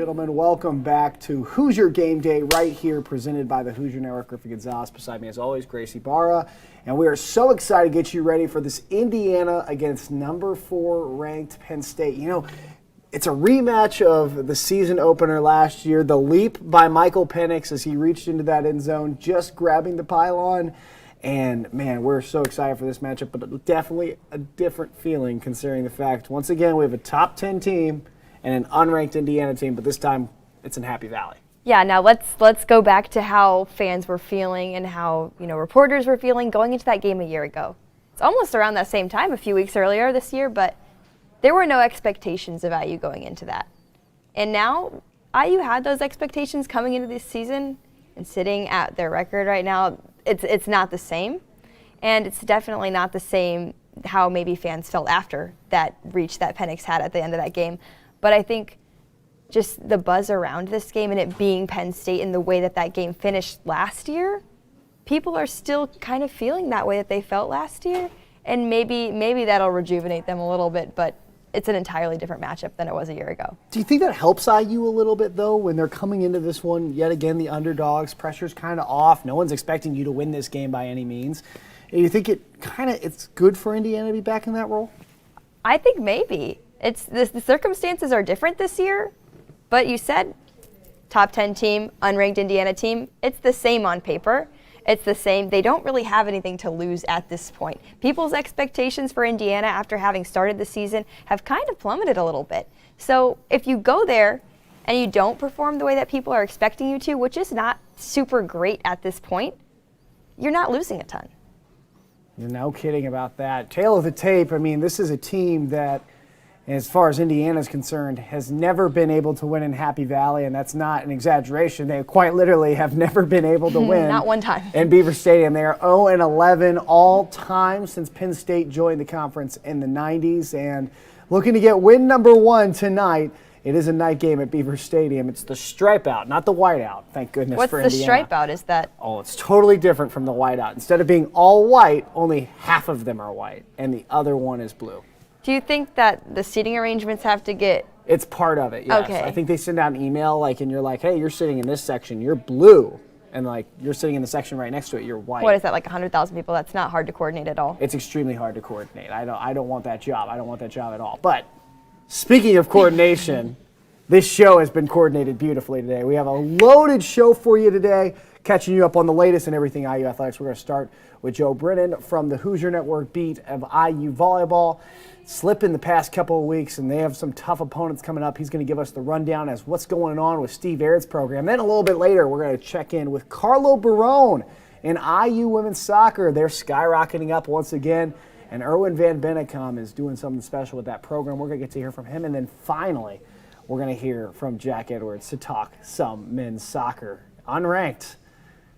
gentlemen. Welcome back to Hoosier Game Day right here, presented by the Hoosier Network. Griffin Gonzalez beside me, as always, Gracie Barra. And we are so excited to get you ready for this Indiana against number 4 ranked Penn State. You know, it's a rematch of the season opener last year. The leap by Michael Penix as he reached into that end zone, just grabbing the pylon. And, man, we're so excited for this matchup, but definitely a different feeling considering the fact, once again, we have a top 10 team and an unranked Indiana team, but this time it's in Happy Valley. Yeah, now let's go back to how fans were feeling and how, reporters were feeling going into that game a year ago. It's almost around that same time, a few weeks earlier this year, but there were no expectations of IU going into that. And now IU had those expectations coming into this season, and sitting at their record right now, it's not the same. And it's definitely not the same how maybe fans felt after that reach that Penix had at the end of that game. But I think just the buzz around this game and it being Penn State and the way that that game finished last year, people are still kind of feeling that way that they felt last year. And maybe that'll rejuvenate them a little bit, but it's an entirely different matchup than it was a year ago. Do you think that helps IU a little bit, though, when they're coming into this one, yet again, the underdogs, pressure's kind of off, no one's expecting you to win this game by any means? And you think it's good for Indiana to be back in that role? I think maybe. The circumstances are different this year, but you said top 10 team, unranked Indiana team, it's the same on paper. It's the same. They don't really have anything to lose at this point. People's expectations for Indiana after having started the season have kind of plummeted a little bit. So if you go there and you don't perform the way that people are expecting you to, which is not super great at this point, you're not losing a ton. You're no kidding about that. Tail of the tape, I mean, this is a team that, as far as Indiana is concerned, has never been able to win in Happy Valley, and that's not an exaggeration. They quite literally have never been able to win. Not one time. In Beaver Stadium. They are 0-11 all time since Penn State joined the conference in the 90s, and looking to get win number 1 tonight. It is a night game at Beaver Stadium. It's the stripe out, not the white out, thank goodness for Indiana. What's the stripe out? Is that? Oh, it's totally different from the white out. Instead of being all white, only half of them are white, and the other one is blue. Do you think that the seating arrangements have to get? It's part of it, yes. Okay. I think they send out an email, and you're like, hey, you're sitting in this section, you're blue. And, you're sitting in the section right next to it, you're white. What is that, 100,000 people? That's not hard to coordinate at all. It's extremely hard to coordinate. I don't want that job. I don't want that job at all. But speaking of coordination, this show has been coordinated beautifully today. We have a loaded show for you today, catching you up on the latest and everything IU athletics. We're going to start with Joe Brennan from the Hoosier Network beat of IU volleyball. Slipping the past couple of weeks, and they have some tough opponents coming up. He's going to give us the rundown as what's going on with Steve Aird's program. Then a little bit later, we're going to check in with Carlo Barone in IU women's soccer. They're skyrocketing up once again, and Erwin Van Bennekom is doing something special with that program. We're going to get to hear from him, and then finally, we're going to hear from Jack Edwards to talk some men's soccer. Unranked.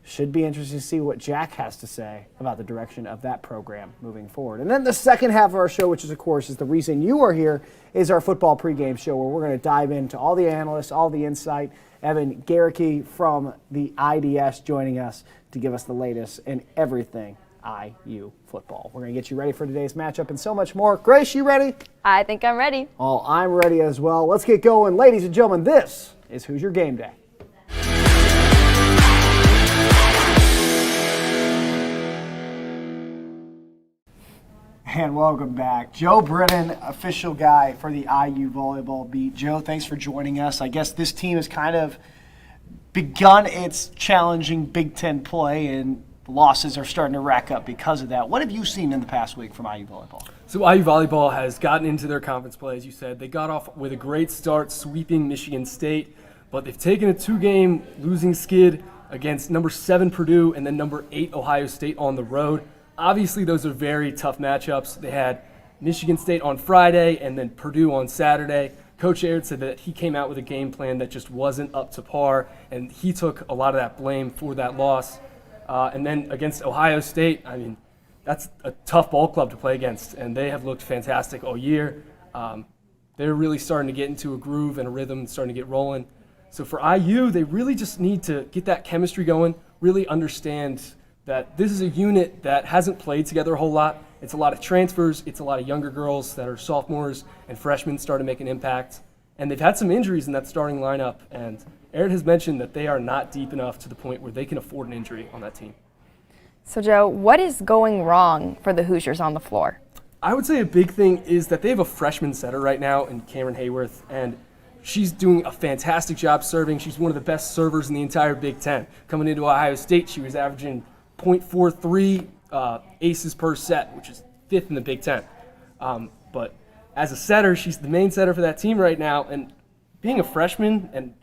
Should be interesting to see what Jack has to say about the direction of that program moving forward. And then the second half of our show, which is, of course, is the reason you are here, is our football pregame show where we're going to dive into all the analysts, all the insight. Evan Garricky from the IDS joining us to give us the latest in everything IU football. We're going to get you ready for today's matchup and so much more. Grace, you ready? I think I'm ready. Oh, I'm ready as well. Let's get going. Ladies and gentlemen, this is Hoosier Game Day. And welcome back. Joe Brennan, official guy for the IU volleyball beat. Joe, thanks for joining us. I guess this team has kind of begun its challenging Big Ten play, and losses are starting to rack up because of that. What have you seen in the past week from IU volleyball? So IU volleyball has gotten into their conference play, as you said. They got off with a great start, sweeping Michigan State, but they've taken a 2-game losing skid against number 7 Purdue and then number 8 Ohio State on the road. Obviously, those are very tough matchups. They had Michigan State on Friday and then Purdue on Saturday. Coach Aird said that he came out with a game plan that just wasn't up to par, and he took a lot of that blame for that loss. And then against Ohio State, I mean, that's a tough ball club to play against, and they have looked fantastic all year. They're really starting to get into a groove and a rhythm, starting to get rolling. So for IU, they really just need to get that chemistry going, really understand that this is a unit that hasn't played together a whole lot. It's a lot of transfers. It's a lot of younger girls that are sophomores and freshmen starting to make an impact. And they've had some injuries in that starting lineup, and Aaron has mentioned that they are not deep enough to the point where they can afford an injury on that team. So, Joe, what is going wrong for the Hoosiers on the floor? I would say a big thing is that they have a freshman setter right now in Cameron Hayworth, and she's doing a fantastic job serving. She's one of the best servers in the entire Big Ten. Coming into Ohio State, she was averaging .43 aces per set, which is 5th in the Big Ten. But as a setter, she's the main setter for that team right now, and being a freshman, and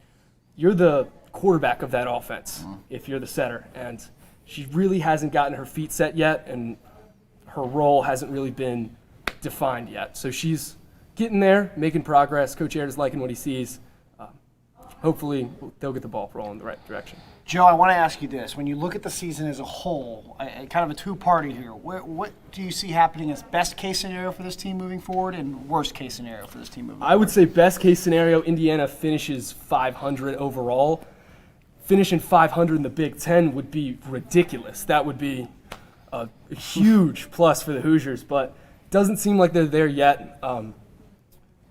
you're the quarterback of that offense if you're the setter, and she really hasn't gotten her feet set yet, and her role hasn't really been defined yet. So she's getting there, making progress. Coach Aaron is liking what he sees. Hopefully, they'll get the ball rolling in the right direction. Joe, I want to ask you this. When you look at the season as a whole, kind of a two-party here, what do you see happening as best-case scenario for this team moving forward and worst-case scenario for this team moving forward? I would say best-case scenario, Indiana finishes 500 overall. Finishing 500 in the Big Ten would be ridiculous. That would be a huge plus for the Hoosiers, but doesn't seem like they're there yet.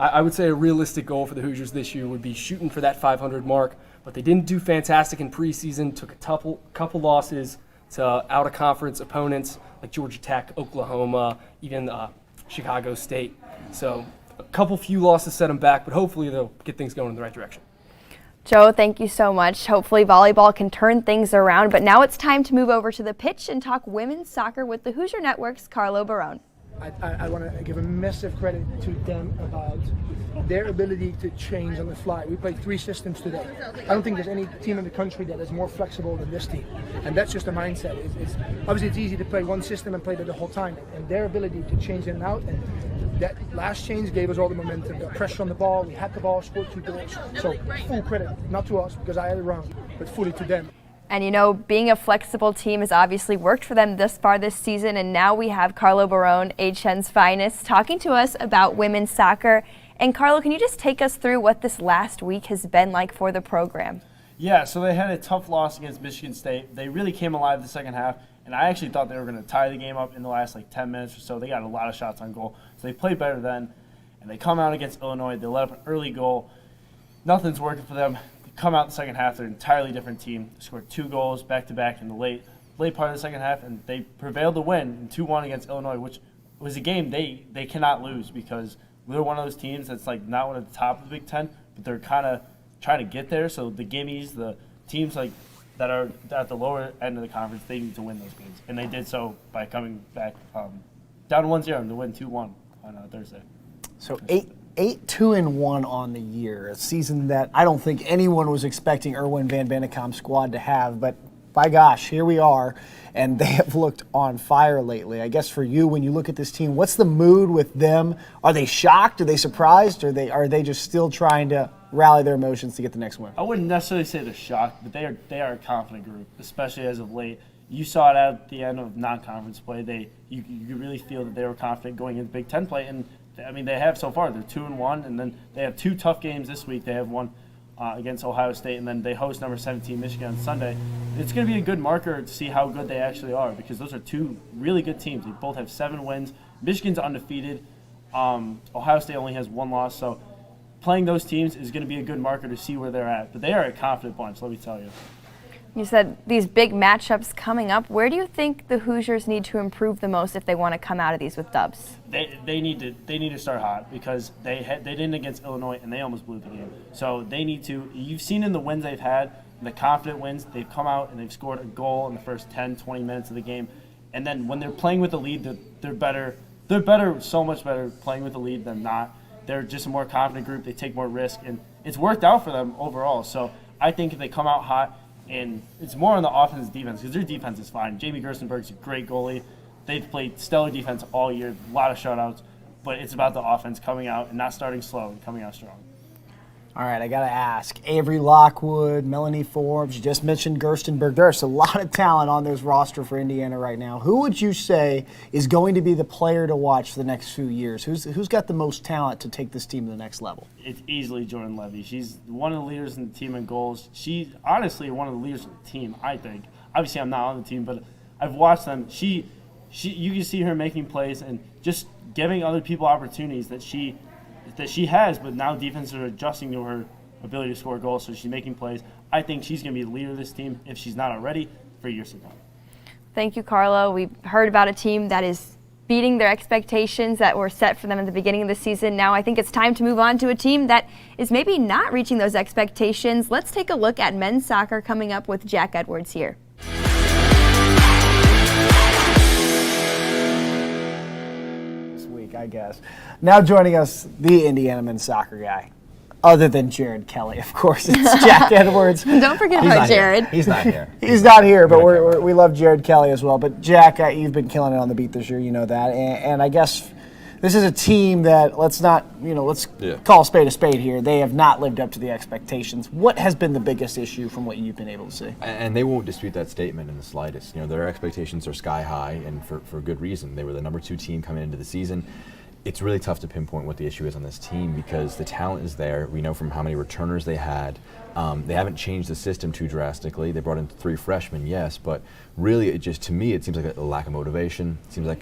I would say a realistic goal for the Hoosiers this year would be shooting for that 500 mark, but they didn't do fantastic in preseason, took a couple losses to out-of-conference opponents like Georgia Tech, Oklahoma, even Chicago State. So a few losses set them back, but hopefully they'll get things going in the right direction. Joe, thank you so much. Hopefully volleyball can turn things around, but now it's time to move over to the pitch and talk women's soccer with the Hoosier Network's Carlo Barone. I want to give a massive credit to them about their ability to change on the fly. We played 3 systems today. I don't think there's any team in the country that is more flexible than this team, and that's just a mindset. Obviously it's easy to play one system and play that the whole time, and their ability to change in and out, and that last change gave us all the momentum, the pressure on the ball. We had the ball, scored 2 goals. So full credit, not to us because I had it wrong, but fully to them. And you know, being a flexible team has obviously worked for them thus far this season, and now we have Carlo Barone, HN's finest, talking to us about women's soccer. And Carlo, can you just take us through what this last week has been like for the program? Yeah, so they had a tough loss against Michigan State. They really came alive the second half, and I actually thought they were going to tie the game up in the last 10 minutes or so. They got a lot of shots on goal, so they played better then. And they come out against Illinois. They let up an early goal. Nothing's working for them. Come out in the second half, they're an entirely different team. They scored 2 goals back-to-back in the late part of the second half, and they prevailed to win 2-1 against Illinois, which was a game they cannot lose because they're one of those teams that's not one at the top of the Big Ten, but they're kind of trying to get there. So the Gimmies, the teams that are at the lower end of the conference, they need to win those games, and they did so by coming back down 1-0 to win 2-1 on Thursday. So 8-2-1 on the year, a season that I don't think anyone was expecting Erwin Van Bennekom's squad to have, but by gosh, here we are, and they have looked on fire lately. I guess for you, when you look at this team, what's the mood with them? Are they shocked? Are they surprised? Or are they just still trying to rally their emotions to get the next win? I wouldn't necessarily say they're shocked, but they are a confident group, especially as of late. You saw it at the end of non-conference play. You really feel that they were confident going into Big Ten play, and I mean, they have so far. They're 2-1, and then they have 2 tough games this week. They have one against Ohio State, and then they host number 17 Michigan on Sunday. It's going to be a good marker to see how good they actually are because those are 2 really good teams. They both have 7 wins. Michigan's undefeated. Ohio State only has 1 loss, so playing those teams is going to be a good marker to see where they're at. But they are a confident bunch, let me tell you. You said these big matchups coming up. Where do you think the Hoosiers need to improve the most if they want to come out of these with dubs? They need to start hot because they didn't against Illinois and they almost blew the game. So they need to. You've seen in the wins they've had, the confident wins, they've come out and they've scored a goal in the first 10, 20 minutes of the game. And then when they're playing with the lead, they're better. They're better, so much better playing with the lead than not. They're just a more confident group. They take more risk, and it's worked out for them overall. So I think if they come out hot. And it's more on the offense and defense because their defense is fine. Jamie Gerstenberg's a great goalie. They've played stellar defense all year, a lot of shutouts. But it's about the offense coming out and not starting slow and coming out strong. All right, I got to ask. Avery Lockwood, Melanie Forbes, you just mentioned Gerstenberg. There's a lot of talent on this roster for Indiana right now. Who would you say is going to be the player to watch for the next few years? Who's got the most talent to take this team to the next level? It's easily Jordan Levy. She's one of the leaders in the team in goals. She's honestly one of the leaders in the team, I think. Obviously, I'm not on the team, but I've watched them. You can see her making plays and just giving other people opportunities that she that she has, but now defenses are adjusting to her ability to score goals, so she's making plays. I think she's going to be the leader of this team, if she's not already, for years to come. Thank you, Carlo. We've heard about a team that is beating their expectations that were set for them at the beginning of the season. Now I think it's time to move on to a team that is maybe not reaching those expectations. Let's take a look at men's soccer coming up with Jack Edwards here. This week, I guess. Now joining us, the Indiana men's soccer guy. Other than Jared Kelly, of course, it's Jack Edwards. Don't forget about Jared. He's not here. He's not here, but we love Jared Kelly as well. But Jack, you've been killing it on the beat this year, you know that. And I guess this is a team that let's call a spade here. They have not lived up to the expectations. What has been the biggest issue from what you've been able to see? And they won't dispute that statement in the slightest. You know, their expectations are sky high, and for good reason. They were the number 2 team coming into the season. It's really tough to pinpoint what the issue is on this team because the talent is there. We know from how many returners they had. They haven't changed the system too drastically. They brought in 3 freshmen, yes, but really to me, it seems like a lack of motivation. It seems like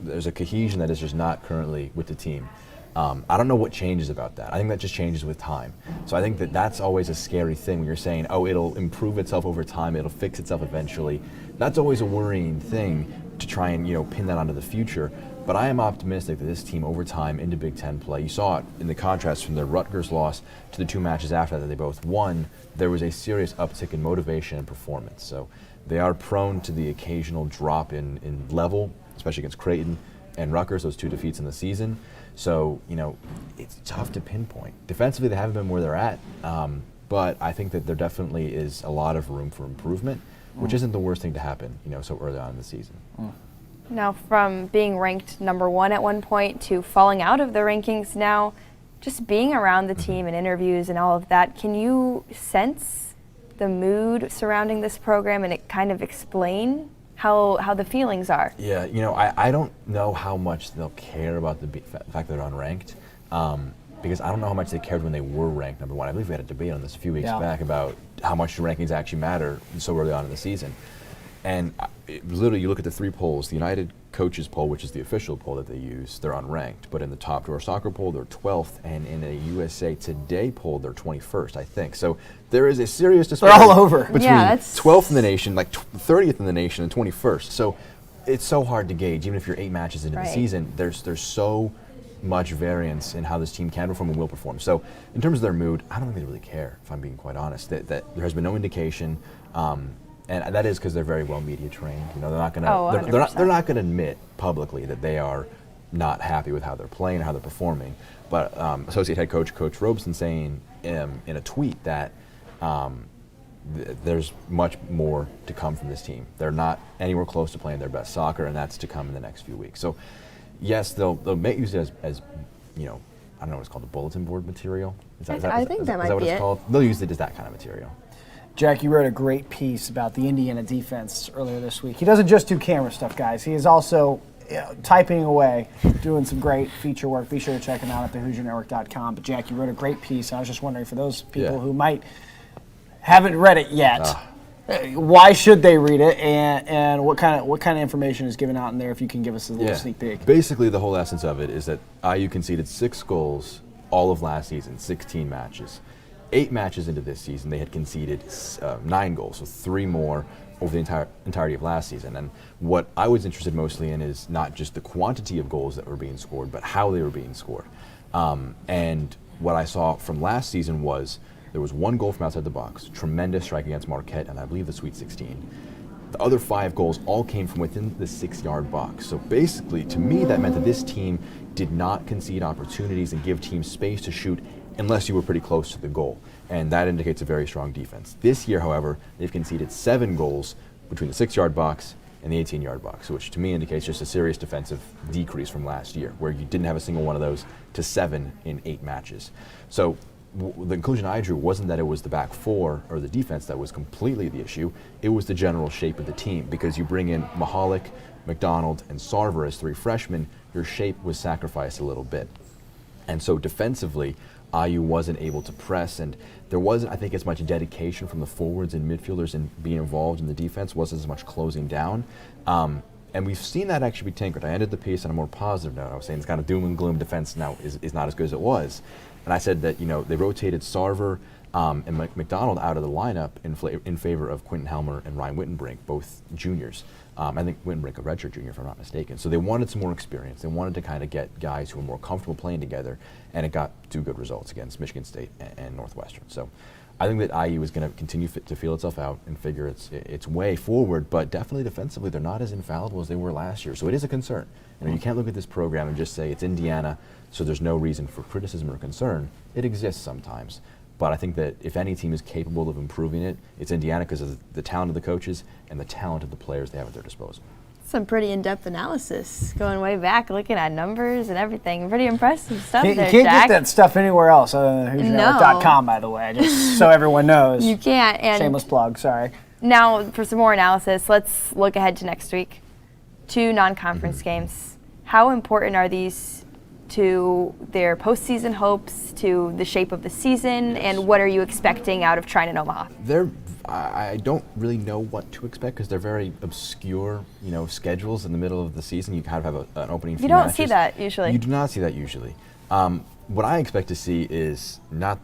there's a cohesion that is just not currently with the team. I don't know what changes about that. I think that just changes with time. So I think that's always a scary thing when you're saying, oh, it'll improve itself over time, it'll fix itself eventually. That's always a worrying thing to try and pin that onto the future. But I am optimistic that this team over time into Big Ten play, you saw it in the contrast from their Rutgers loss to the 2 matches after that they both won, there was a serious uptick in motivation and performance. So they are prone to the occasional drop in level, especially against Creighton and Rutgers, those 2 defeats in the season. So, it's tough to pinpoint. Defensively, they haven't been where they're at, but I think that there definitely is a lot of room for improvement, which isn't the worst thing to happen, so early on in the season. Now, from being ranked number 1 at one point to falling out of the rankings now, just being around the team and interviews and all of that, can you sense the mood surrounding this program and it kind of explain how the feelings are? Yeah, I don't know how much they'll care about the fact that they're unranked, because I don't know how much they cared when they were ranked number 1. I believe we had a debate on this a few weeks back about how much the rankings actually matter so early on in the season. And literally, you look at the 3 polls. The United Coaches poll, which is the official poll that they use, they're unranked. But in the Top Drawer Soccer poll, they're 12th. And in a USA Today poll, they're 21st, I think. So there is a serious disparity. They're all over. Between 12th in the nation, like 30th in the nation, and 21st. So it's so hard to gauge. Even if you're 8 matches into the season, there's so much variance in how this team can perform and will perform. So in terms of their mood, I don't think they really care, if I'm being quite honest. That there has been no indication. And that is because they're very well media trained. They're not going to they're not going to admit publicly that they are not happy with how they're playing or how they're performing. But associate head coach Robeson saying in a tweet that there's much more to come from this team. They're not anywhere close to playing their best soccer, and that's to come in the next few weeks. So yes, they'll make use it as I don't know what it's called, the bulletin board material. I think that might be what it's called? They'll use it as that kind of material. Jack, you wrote a great piece about the Indiana defense earlier this week. He doesn't just do camera stuff, guys. He is also typing away, doing some great feature work. Be sure to check him out at thehoosiernetwork.com. But Jack, you wrote a great piece. I was just wondering, for those people who might haven't read it yet, why should they read it, and what kind of information is given out in there? If you can give us a little sneak peek. Basically, the whole essence of it is that IU conceded 6 goals all of last season, 16 matches. 8 matches into this season, they had conceded 9 goals, so 3 more over the entirety of last season. And what I was interested mostly in is not just the quantity of goals that were being scored, but how they were being scored. And what I saw from last season was there was 1 goal from outside the box, tremendous strike against Marquette, and I believe the Sweet 16. The other 5 goals all came from within the 6-yard box. So basically, to me, that meant that this team did not concede opportunities and give teams space to shoot unless you were pretty close to the goal. And that indicates a very strong defense. This year, however, they've conceded 7 goals between the 6-yard box and the 18-yard box, which to me indicates just a serious defensive decrease from last year, where you didn't have a single one of those, to 7 in 8 matches. So the conclusion I drew wasn't that it was the back 4 or the defense that was completely the issue. It was the general shape of the team, because you bring in Mahalik, McDonald, and Sarver as 3 freshmen, your shape was sacrificed a little bit. And so defensively, IU wasn't able to press, and there wasn't, I think, as much dedication from the forwards and midfielders in being involved in the defense, wasn't as much closing down. And we've seen that actually be tinkered. I ended the piece on a more positive note. I was saying it's kind of doom and gloom defense now is not as good as it was. And I said that, they rotated Sarver and McDonald out of the lineup in favor of Quentin Helmer and Ryan Wittenbrink, both juniors. I think Wittenbrink, a redshirt junior, if I'm not mistaken. So they wanted some more experience. They wanted to kind of get guys who were more comfortable playing together, and it got 2 good results against Michigan State and Northwestern. So I think that IU is going to continue to feel itself out and figure its way forward, but definitely defensively, they're not as infallible as they were last year. So it is a concern. You can't look at this program and just say it's Indiana, so there's no reason for criticism or concern. It exists sometimes. But I think that if any team is capable of improving it, it's Indiana because of the talent of the coaches and the talent of the players they have at their disposal. Some pretty in-depth analysis, going way back, looking at numbers and everything. Pretty impressive stuff there, You can't Jack. get that stuff anywhere else other than HoosierNetwork.com, by the way, just so everyone knows. You can't. And Shameless plug, sorry. now, for some more analysis, let's look ahead to next week. 2 non-conference games. How important are these to their postseason hopes, to the shape of the season, and what are you expecting out of Trine and Omaha? I don't really know what to expect because they're very obscure, schedules in the middle of the season. You kind of have an opening few You don't matches. see that usually. You do not see that usually. What I expect to see is they're not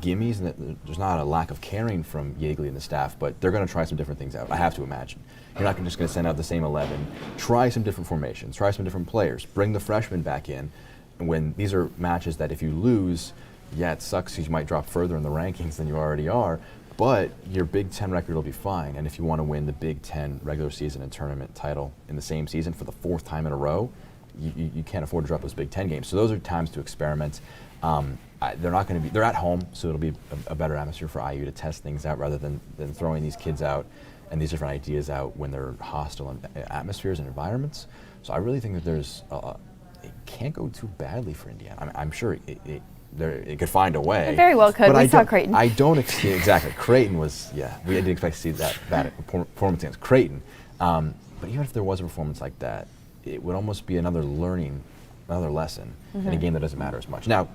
gimmies, and there's not a lack of caring from Yeagley and the staff, but they're going to try some different things out. I have to imagine. You're not just going to send out the same 11. Try some different formations. Try some different players. Bring the freshmen back in. And when these are matches that if you lose, it sucks because you might drop further in the rankings than you already are. But your Big Ten record will be fine. And if you want to win the Big Ten regular season and tournament title in the same season for the 4th time in a row, you can't afford to drop those Big Ten games. So those are times to experiment. They're not going to be. They're at home, so it'll be a better atmosphere for IU to test things out rather than throwing these kids out and these different ideas out when they're hostile atmospheres and environments. So I really think that it can't go too badly for Indiana. I'm sure it could find a way. It very well could. But We saw Creighton. I don't exactly. Creighton was, we didn't expect to see that performance against Creighton. But even if there was a performance like that, it would almost be another lesson in a game that doesn't matter as much. Now,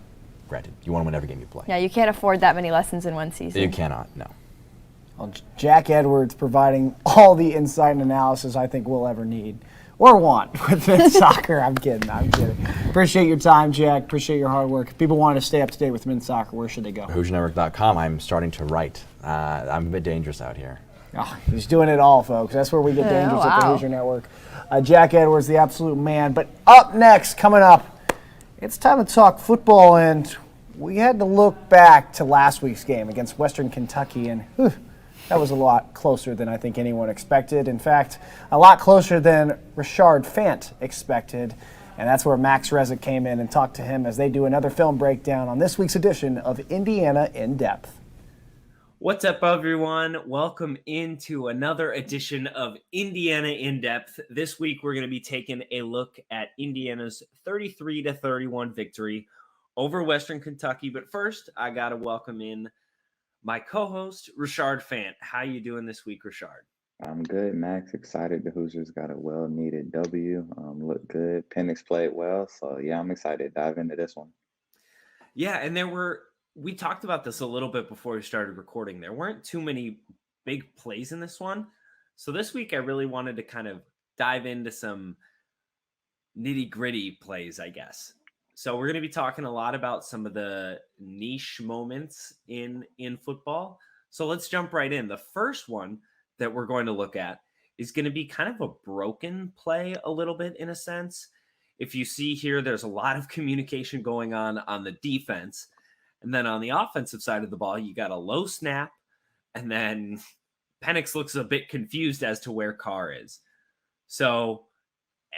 granted, you want to win every game you play. Yeah, you can't afford that many lessons in one season. You cannot, no. Well, Jack Edwards providing all the insight and analysis I think we'll ever need or want with men's soccer. I'm kidding. Appreciate your time, Jack. Appreciate your hard work. If people want to stay up to date with men's soccer, where should they go? HoosierNetwork.com. I'm starting to write. I'm a bit dangerous out here. Oh, he's doing it all, folks. That's where we get dangerous at the Hoosier Network. Jack Edwards, the absolute man. But up next, coming up, it's time to talk football, and we had to look back to last week's game against Western Kentucky, and that was a lot closer than I think anyone expected. In fact, a lot closer than Richard Fant expected. And that's where Max Rezick came in and talked to him as they do another film breakdown on this week's edition of Indiana In Depth. What's up, everyone? Welcome into another edition of Indiana In Depth. This week, we're going to be taking a look at Indiana's 33-31 victory over Western Kentucky. But first, I got to welcome in my co-host, Richard Fant. How you doing this week, Richard? I'm good, Max. Excited. The Hoosiers got a well-needed W. Looked good. Penix played well. So, yeah, I'm excited to dive into this one. Yeah, and we talked about this a little bit before we started recording. There weren't too many big plays in this one. So this week, I really wanted to kind of dive into some nitty-gritty plays, I guess. So we're going to be talking a lot about some of the niche moments in football. So let's jump right in. The first one that we're going to look at is going to be kind of a broken play a little bit in a sense. If you see here, there's a lot of communication going on the defense. And then on the offensive side of the ball, you got a low snap. And then Penix looks a bit confused as to where Carr is. So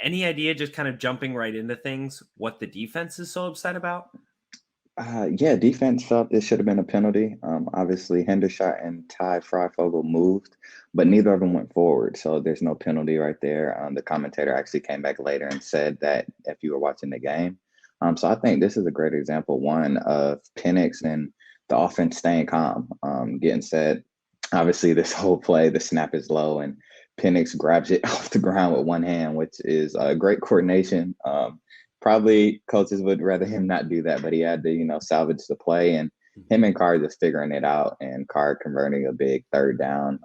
any idea, just kind of jumping right into things, what the defense is so upset about? Defense thought this should have been a penalty. Obviously, Hendershot and Ty Freifogel moved, but neither of them went forward. So there's no penalty right there. The commentator actually came back later and said that if you were watching the game. So I think this is a great example, one, of Penix and the offense staying calm, getting set. Obviously, this whole play, the snap is low, and Penix grabs it off the ground with one hand, which is great coordination. Probably coaches would rather him not do that, but he had to, salvage the play, and him and Carr just figuring it out, and Carr converting a big third down.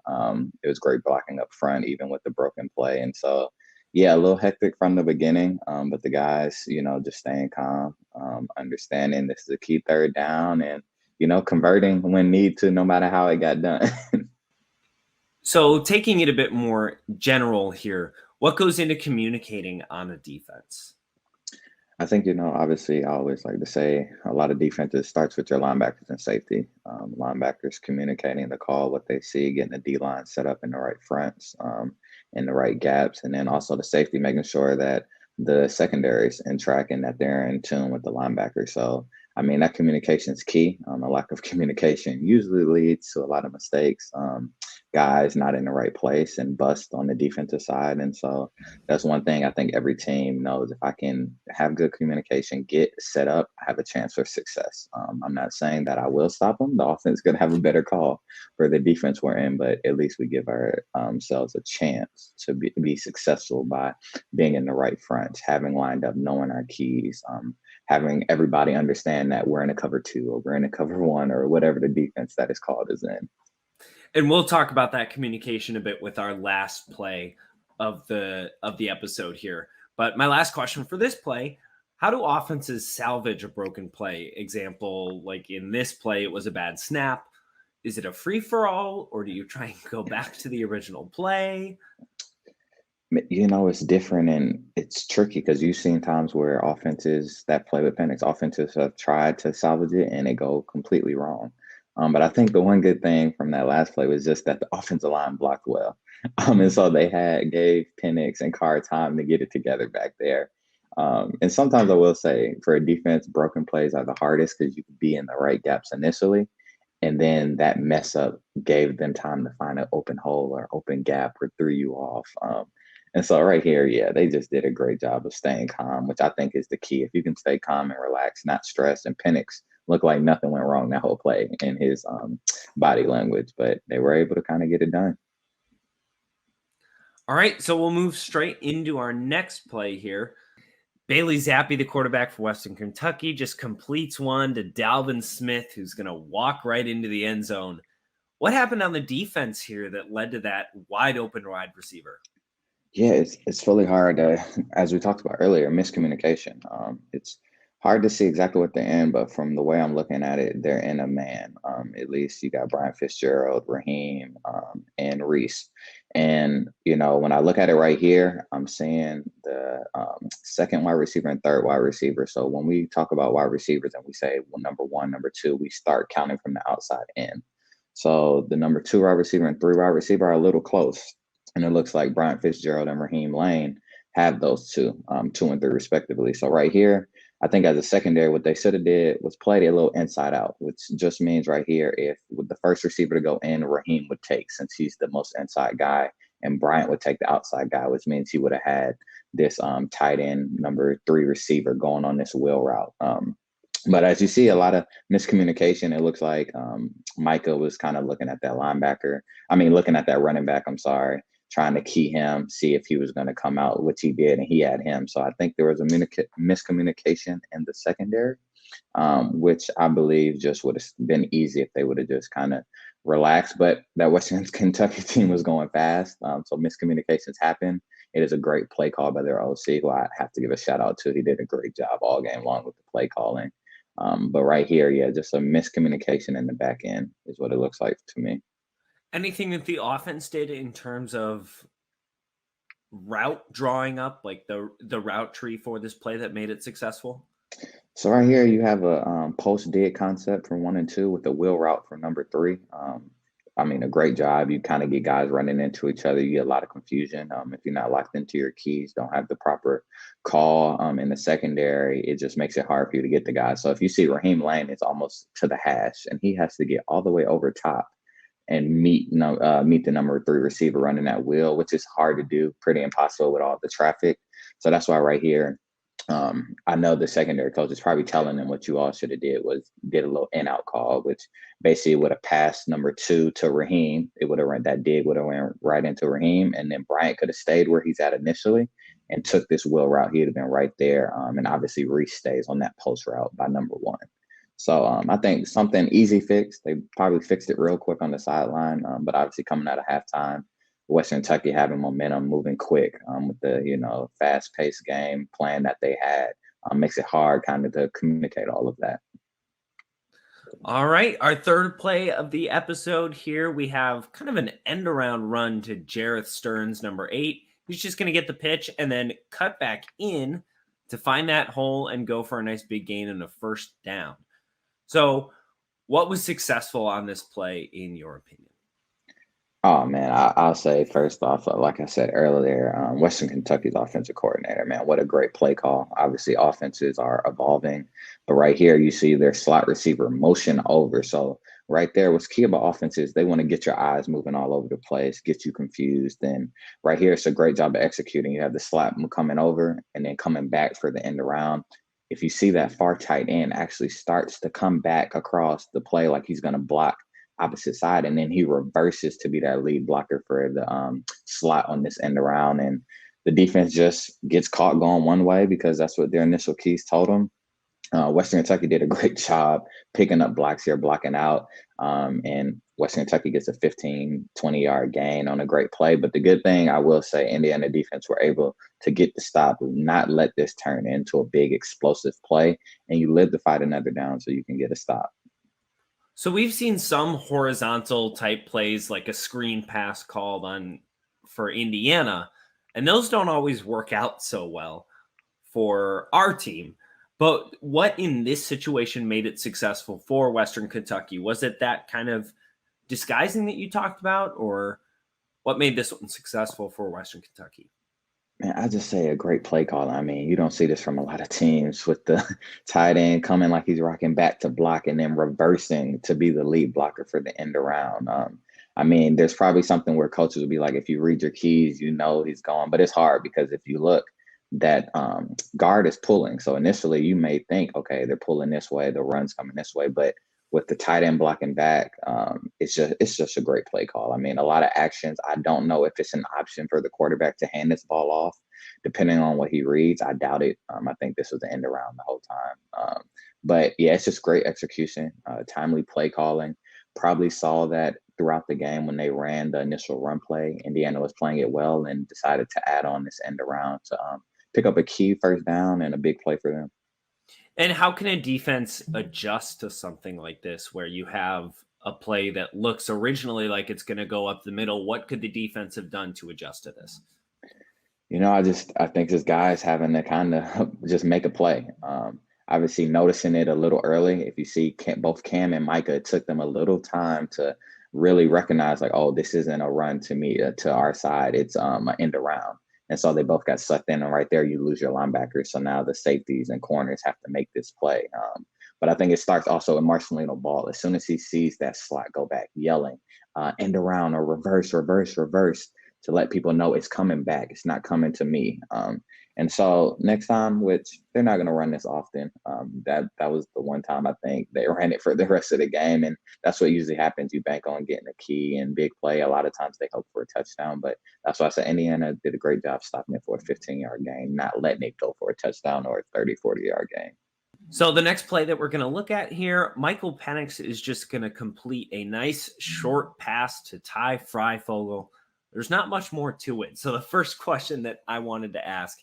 It was great blocking up front, even with the broken play. And so Yeah, a little hectic from the beginning, but the guys, just staying calm, understanding this is a key third down, and converting when need to, no matter how it got done. So, taking it a bit more general here, what goes into communicating on a defense? I think, obviously, I always like to say a lot of defenses starts with your linebackers and safety. Linebackers communicating the call, what they see, getting the D line set up in the right fronts, in the right gaps, and then also the safety making sure that the secondaries and tracking that they're in tune with the linebacker. So, I mean, that communication is key. A lack of communication usually leads to a lot of mistakes, guys not in the right place and bust on the defensive side. And so, that's one thing I think every team knows. If I can have good communication, get set up, I have a chance for success. I'm not saying that I will stop them. The offense is going to have a better call for the defense we're in, but at least we give ourselves a chance to be successful by being in the right fronts, having lined up, knowing our keys, having everybody understand that we're in a cover 2 or we're in a cover 1 or whatever the defense that is called is in. And we'll talk about that communication a bit with our last play of the episode here. But my last question for this play, how do offenses salvage a broken play? Example, like in this play, it was a bad snap. Is it a free-for-all, or do you try and go back to the original play? It's different and it's tricky because you've seen times where offenses that play with Penix, offenses have tried to salvage it and they go completely wrong. But I think the one good thing from that last play was just that the offensive line blocked well. And so they gave Penix and Carr time to get it together back there. And sometimes I will say for a defense, broken plays are the hardest because you can be in the right gaps initially. And then that mess up gave them time to find an open hole or open gap or threw you off. And so right here, yeah, they just did a great job of staying calm, which I think is the key. If you can stay calm and relax, not stressed, and Penix looked like nothing went wrong that whole play in his body language, but they were able to kind of get it done. All right, so we'll move straight into our next play here. Bailey Zappi, the quarterback for Western Kentucky, just completes one to Dalvin Smith, who's going to walk right into the end zone. What happened on the defense here that led to that wide open wide receiver? Yeah, it's really hard, as we talked about earlier, miscommunication. It's hard to see exactly what they're in, but from the way I'm looking at it, they're in a man. At least you got Brian Fitzgerald, Raheem, and Reese. And, when I look at it right here, I'm seeing the second wide receiver and third wide receiver. So when we talk about wide receivers and we say, well, number 1, number 2, we start counting from the outside in. So the number 2 wide receiver and 3 wide receiver are a little close. And it looks like Brian Fitzgerald and Raheem Lane have those 2 and 3 respectively. So right here, I think as a secondary, what they should have did was played a little inside out, which just means right here, if with the first receiver to go in, Raheem would take, since he's the most inside guy, and Bryant would take the outside guy, which means he would have had this tight end number 3 receiver going on this wheel route. But as you see, a lot of miscommunication. It looks like Micah was kind of looking at that looking at that running back, trying to key him, see if he was going to come out, which he did, and he had him. So I think there was a miscommunication in the secondary, which I believe just would have been easy if they would have just kind of relaxed. But that Western Kentucky team was going fast, so miscommunications happen. It is a great play call by their OC, who I have to give a shout out to. He did a great job all game long with the play calling. But right here, yeah, just a miscommunication in the back end is what it looks like to me. Anything that the offense did in terms of route drawing up, like the route tree for this play that made it successful? So right here, you have a post dig concept from 1 and 2 with the wheel route for number 3. A great job. You kind of get guys running into each other. You get a lot of confusion. If you're not locked into your keys, don't have the proper call in the secondary, it just makes it hard for you to get the guys. So if you see Raheem Lane, it's almost to the hash, and he has to get all the way over top and meet the number 3 receiver running that wheel, which is hard to do, pretty impossible with all the traffic. So that's why right here, I know the secondary coach is probably telling them what you all should have did was get a little in-out call, which basically would have passed number 2 to Raheem. It would have run that dig, would have went right into Raheem, and then Bryant could have stayed where he's at initially and took this wheel route. He'd have been right there. And obviously Reese stays on that post route by number 1. So I think something easy fixed. They probably fixed it real quick on the sideline, but obviously coming out of halftime, Western Kentucky having momentum, moving quick with the, fast-paced game plan that they had. Makes it hard kind of to communicate all of that. All right, our third play of the episode here, we have kind of an end around run to Jareth Stearns, number 8. He's just going to get the pitch and then cut back in to find that hole and go for a nice big gain and a first down. So what was successful on this play in your opinion? Oh man, I'll say first off, like I said earlier, Western Kentucky's offensive coordinator, man, what a great play call. Obviously, offenses are evolving, but right here you see their slot receiver motion over. So right there, what's key about offenses, they want to get your eyes moving all over the place, get you confused. And right here, it's a great job of executing. You have the slot coming over and then coming back for the end around. If you see that far tight end actually starts to come back across the play like he's going to block opposite side, and then he reverses to be that lead blocker for the slot on this end around, and the defense just gets caught going one way because that's what their initial keys told them. Western Kentucky did a great job picking up blocks here, blocking out, and Western Kentucky gets a 15, 20-yard gain on a great play. But the good thing, I will say, Indiana defense were able to get the stop, not let this turn into a big explosive play, and you live to fight another down so you can get a stop. So we've seen some horizontal type plays like a screen pass called on for Indiana, and those don't always work out so well for our team. But what in this situation made it successful for Western Kentucky? Was it that kind of disguising that you talked about, or what made this one successful for Western Kentucky? Man, I just say a great play call. I mean, you don't see this from a lot of teams with the tight end coming like he's rocking back to block and then reversing to be the lead blocker for the end around. I mean, there's probably something where coaches will be like, if you read your keys, you know he's going. But it's hard because if you look, that guard is pulling. So initially you may think, okay, they're pulling this way, the run's coming this way. But with the tight end blocking back, it's just a great play call. I mean, a lot of actions. I don't know if it's an option for the quarterback to hand this ball off, depending on what he reads. I doubt it. I think this was the end around the whole time. But yeah, it's just great execution, timely play calling. Probably saw that throughout the game when they ran the initial run play. Indiana was playing it well and decided to add on this end around to pick up a key first down and a big play for them. And how can a defense adjust to something like this where you have a play that looks originally like it's going to go up the middle? What could the defense have done to adjust to this? I think this guy's having to kind of just make a play. Obviously, noticing it a little early. If you see both Cam and Micah, it took them a little time to really recognize, like, oh, this isn't a run to me, to our side. It's an end around. And so they both got sucked in, and right there you lose your linebackers. So now the safeties and corners have to make this play. But I think it starts also with Marcelino Ball. As soon as he sees that slot go back, yelling, end around or reverse, reverse, reverse, to let people know it's coming back. It's not coming to me. And so next time, which they're not going to run this often, that was the one time I think they ran it for the rest of the game. And that's what usually happens. You bank on getting a key and big play. A lot of times they hope for a touchdown. But that's why I said Indiana did a great job stopping it for a 15-yard gain, not letting it go for a touchdown or a 30, 40-yard gain. So the next play that we're going to look at here, Michael Penix is just going to complete a nice short pass to Ty Freifogel. There's not much more to it. So the first question that I wanted to ask,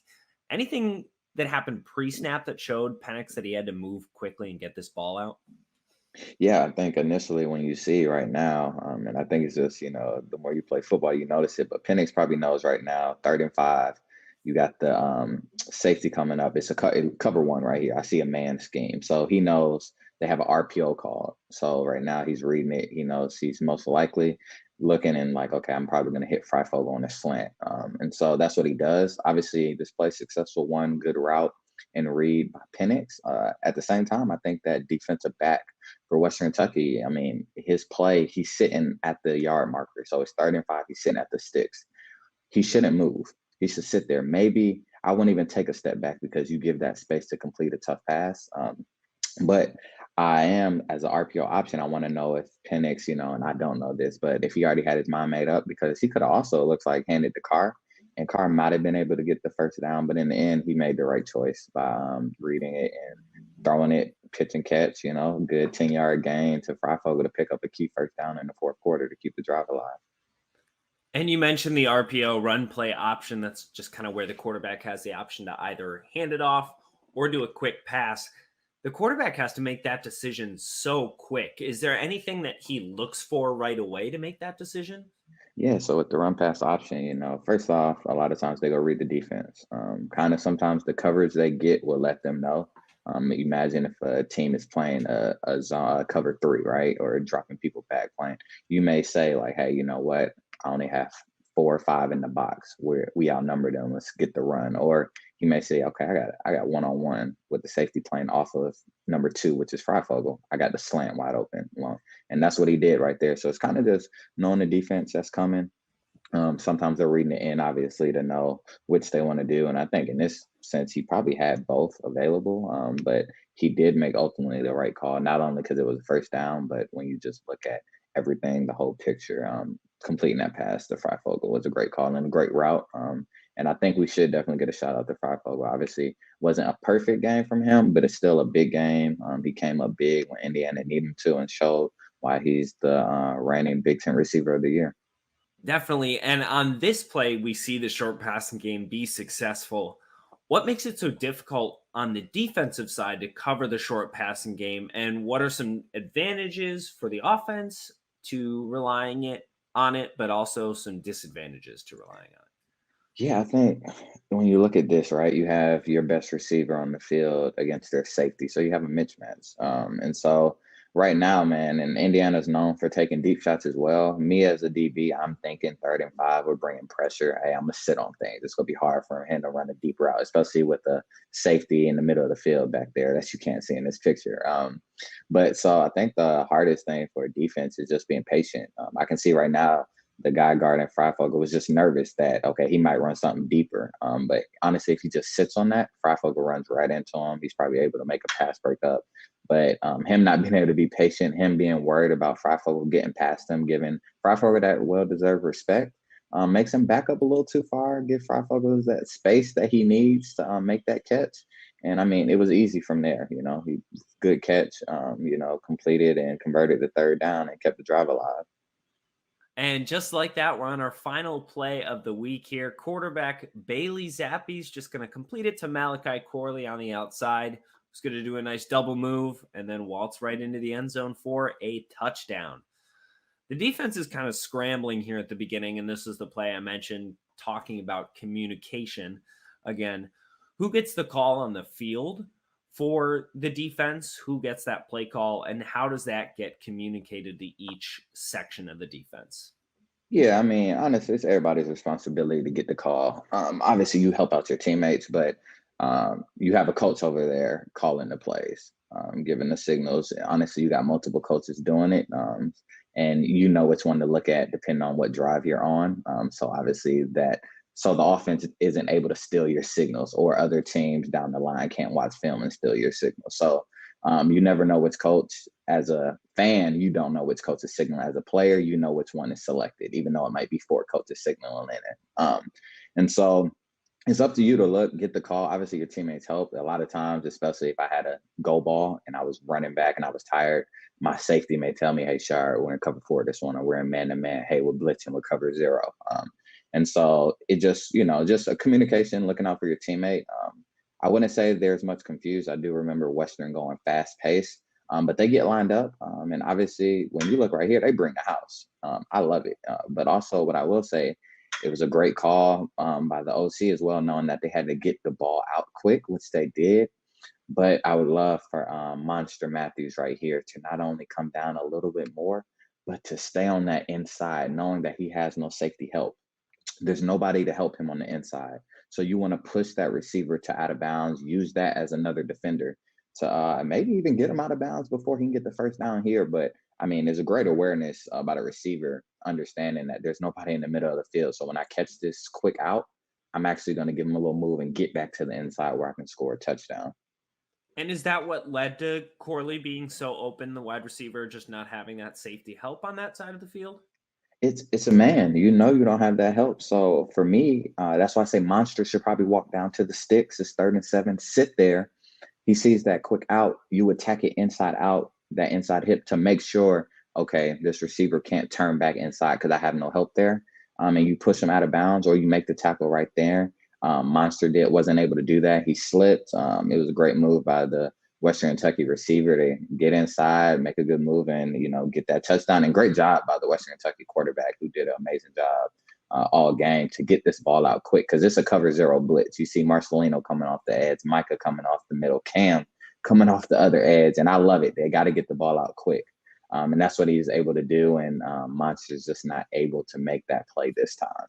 anything that happened pre-snap that showed Penix that he had to move quickly and get this ball out? Yeah, I think initially when you see right now, and I think it's just, the more you play football, you notice it, but Penix probably knows right now, 3rd and 5, you got the safety coming up. It's cover one right here. I see a man scheme. So he knows they have an RPO call. So right now he's reading it. He knows he's most likely looking and like, okay, I'm probably going to hit Freifogel on a slant. And so that's what he does. Obviously, this play successful, one good route and read by Penix. At the same time, I think that defensive back for Western Kentucky, I mean, his play, he's sitting at the yard marker. So it's 3rd and 5. He's sitting at the sticks. He shouldn't move. He should sit there. Maybe I wouldn't even take a step back because you give that space to complete a tough pass. But I am, as an RPO option, I want to know if Penix, and I don't know this, but if he already had his mind made up, because he could have also, looks like, handed the Carr, and Carr might have been able to get the first down, but in the end, he made the right choice by reading it and throwing it, pitch and catch, good 10-yard gain to Freifogel to pick up a key first down in the 4th quarter to keep the drive alive. And you mentioned the RPO run play option. That's just kind of where the quarterback has the option to either hand it off or do a quick pass. The quarterback has to make that decision so quick. Is there anything that he looks for right away to make that decision? Yeah, so with the run pass option, first off, a lot of times they go read the defense. Kind of sometimes the coverage they get will let them know. Imagine if a team is playing a cover three, right, or dropping people back playing. You may say like, hey, you know what? I only have 4 or 5 in the box. We outnumber them. Let's get the run. Or you may say, okay, I got 1-on-1 with the safety playing off of number 2, which is Freifogel. I got the slant wide open. Well, and that's what he did right there. So it's kind of just knowing the defense that's coming. Sometimes they're reading it in, obviously, to know which they want to do. And I think in this sense, he probably had both available, but he did make ultimately the right call, not only because it was a first down, but when you just look at everything, the whole picture, completing that pass to Freifogel was a great call and a great route. And I think we should definitely get a shout out to Freifogel. Obviously, wasn't a perfect game from him, but it's still a big game. He came up big when Indiana needed him to and showed why he's the reigning Big Ten receiver of the year. Definitely. And on this play, we see the short passing game be successful. What makes it so difficult on the defensive side to cover the short passing game? And what are some advantages for the offense to relying on it, but also some disadvantages to relying on it? Yeah, I think when you look at this, right, you have your best receiver on the field against their safety. So you have a mismatch. And so right now, man, and Indiana's known for taking deep shots as well. Me as a DB, I'm thinking 3rd and 5, we're bringing pressure. Hey, I'm going to sit on things. It's going to be hard for him to run a deep route, especially with the safety in the middle of the field back there that you can't see in this picture. But so I think the hardest thing for defense is just being patient. I can see right now, the guy guarding Freifogel was just nervous that, okay, he might run something deeper. But honestly, if he just sits on that, Freifogel runs right into him. He's probably able to make a pass breakup. But him not being able to be patient, him being worried about Freifogel getting past him, giving Freifogel that well-deserved respect, makes him back up a little too far, give Freifogel that space that he needs to make that catch. And I mean, it was easy from there. He good catch, completed and converted the 3rd down and kept the drive alive. And just like that, we're on our final play of the week here. Quarterback Bailey Zappi's just going to complete it to Malachi Corley on the outside. He's going to do a nice double move and then waltz right into the end zone for a touchdown. The defense is kind of scrambling here at the beginning, and this is the play I mentioned, talking about communication. Again, who gets the call on the field for the defense? Who gets that play call, and how does that get communicated to each section of the defense? Yeah, I mean, honestly, it's everybody's responsibility to get the call. Obviously, you help out your teammates, but you have a coach over there calling the plays, giving the signals. Honestly, you got multiple coaches doing it, and you know which one to look at depending on what drive you're on. So obviously so the offense isn't able to steal your signals, or other teams down the line can't watch film and steal your signals. So you never know which coach. As a fan, you don't know which coach is signaling. As a player, you know which one is selected, even though it might be 4 coaches signaling in it. And so it's up to you to get the call. Obviously, your teammates help. A lot of times, especially if I had a go ball and I was running back and I was tired, my safety may tell me, hey, Shard, we're in cover 4 this one, or we're in man-to-man. Hey, we're blitzing, we're cover 0. And so it just a communication, looking out for your teammate. I wouldn't say there's much confused. I do remember Western going fast pace, but they get lined up. And obviously, when you look right here, they bring the house. I love it. But also, what I will say, it was a great call by the OC as well, knowing that they had to get the ball out quick, which they did. But I would love for Monster Matthews right here to not only come down a little bit more, but to stay on that inside, knowing that he has no safety help. There's nobody to help him on the inside. So you want to push that receiver to out of bounds, use that as another defender to maybe even get him out of bounds before he can get the first down here. But I mean, there's a great awareness by the receiver, understanding that there's nobody in the middle of the field. So when I catch this quick out, I'm actually going to give him a little move and get back to the inside where I can score a touchdown. And is that what led to Corley being so open, the wide receiver, just not having that safety help on that side of the field? It's a man. You don't have that help. So for me, that's why I say Monster should probably walk down to the sticks. It's 3rd and 7. Sit there. He sees that quick out. You attack it inside out, that inside hip, to make sure, okay, this receiver can't turn back inside because I have no help there. and you push him out of bounds, or you make the tackle right there. Monster wasn't able to do that. He slipped. It was a great move by the Western Kentucky receiver to get inside, make a good move, and get that touchdown. And great job by the Western Kentucky quarterback, who did an amazing job all game to get this ball out quick, because it's a cover zero blitz. You see Marcelino coming off the edge, Micah coming off the middle, Cam coming off the other edge, and I love it. They got to get the ball out quick. And that's what he's able to do, and Monster's just not able to make that play this time.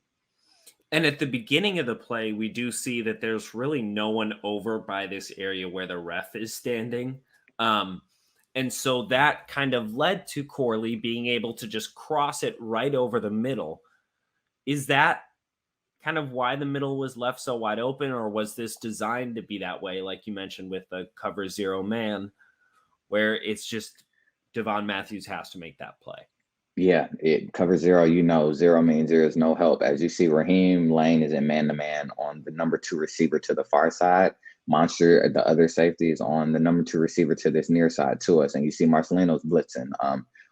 And at the beginning of the play, we do see that there's really no one over by this area where the ref is standing. And so that kind of led to Corley being able to just cross it right over the middle. Is that kind of why the middle was left so wide open, or was this designed to be that way, like you mentioned with the cover zero man, where it's just Devon Matthews has to make that play? Yeah, it covers zero. Zero means there is no help. As you see, Raheem Lane is in man-to-man on the number 2 receiver to the far side. Monster, the other safety, is on the number 2 receiver to this near side to us. And you see Marcelino's blitzing,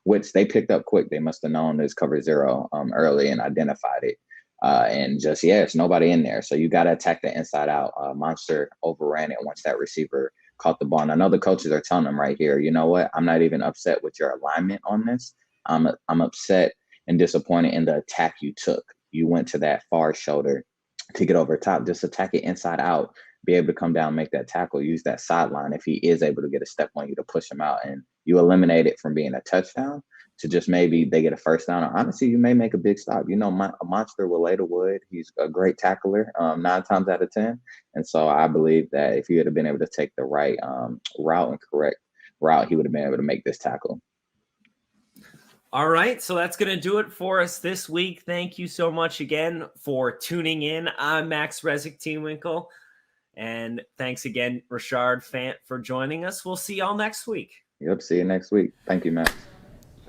which they picked up quick. They must have known this cover zero early and identified it. And just, it's nobody in there. So you got to attack the inside out. Monster overran it once that receiver caught the ball. And I know the coaches are telling them right here, you know what? I'm not even upset with your alignment on this. I'm upset and disappointed in the attack you took. You went to that far shoulder to get over top. Just attack it inside out. Be able to come down, make that tackle, use that sideline if he is able to get a step on you to push him out. And you eliminate it from being a touchdown to just maybe they get a first down. Or honestly, you may make a big stop. A Monster will lay the wood. He's a great tackler 9 times out of 10. And so I believe that if he had been able to take the right route and correct route, he would have been able to make this tackle. All right, so that's going to do it for us this week. Thank you so much again for tuning in. I'm Max Resnick-Tewinkle, and thanks again, Rashard Fant, for joining us. We'll see y'all next week. Yep, see you next week. Thank you, Max.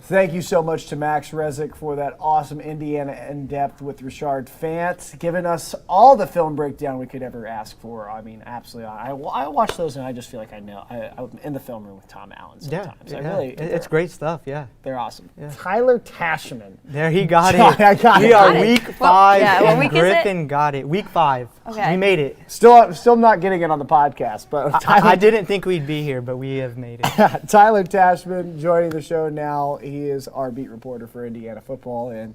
Thank you so much to Max Resnick for that awesome Indiana in-depth with Rashard Fant, giving us all the film breakdown we could ever ask for. I mean, absolutely. I watch those and I just feel like I know. I'm in the film room with Tom Allen sometimes. It's great stuff, yeah. They're awesome. Yeah. Tyler Tashman. There, he got it. I got we it. are week 5, what week Griffin is it? got it. Week 5. Okay. We made it. Still not getting it on the podcast, but I didn't think we'd be here, but we have made it. Tyler Tashman joining the show now. He is our beat reporter for Indiana football. And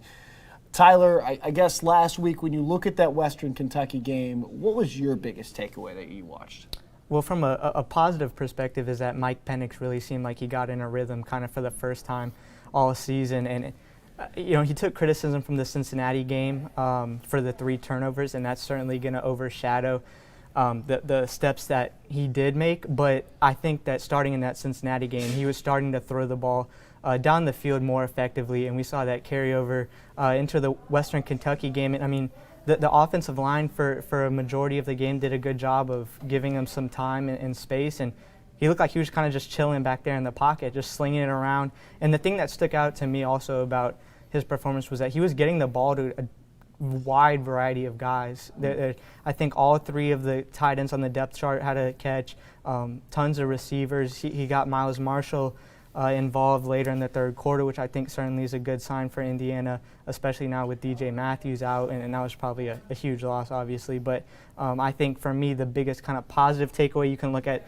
Tyler, I guess last week when you look at that Western Kentucky game, what was your biggest takeaway that you watched? Well, from a positive perspective is that Mike Penix really seemed like he got in a rhythm kind of for the first time all season. And he took criticism from the Cincinnati game for the 3 turnovers, and that's certainly going to overshadow the steps that he did make. But I think that starting in that Cincinnati game, he was starting to throw the ball down the field more effectively, and we saw that carry over into the Western Kentucky game. And I mean, the offensive line for a majority of the game did a good job of giving him some time and space, and he looked like he was kind of just chilling back there in the pocket, just slinging it around. And the thing that stuck out to me also about his performance was that he was getting the ball to a wide variety of guys. I think all 3 of the tight ends on the depth chart had a catch, tons of receivers. He got Miles Marshall involved later in the third quarter, which I think certainly is a good sign for Indiana, especially now with DJ Matthews out, and that was probably a huge loss, obviously. But I think for me, the biggest kind of positive takeaway, you can look at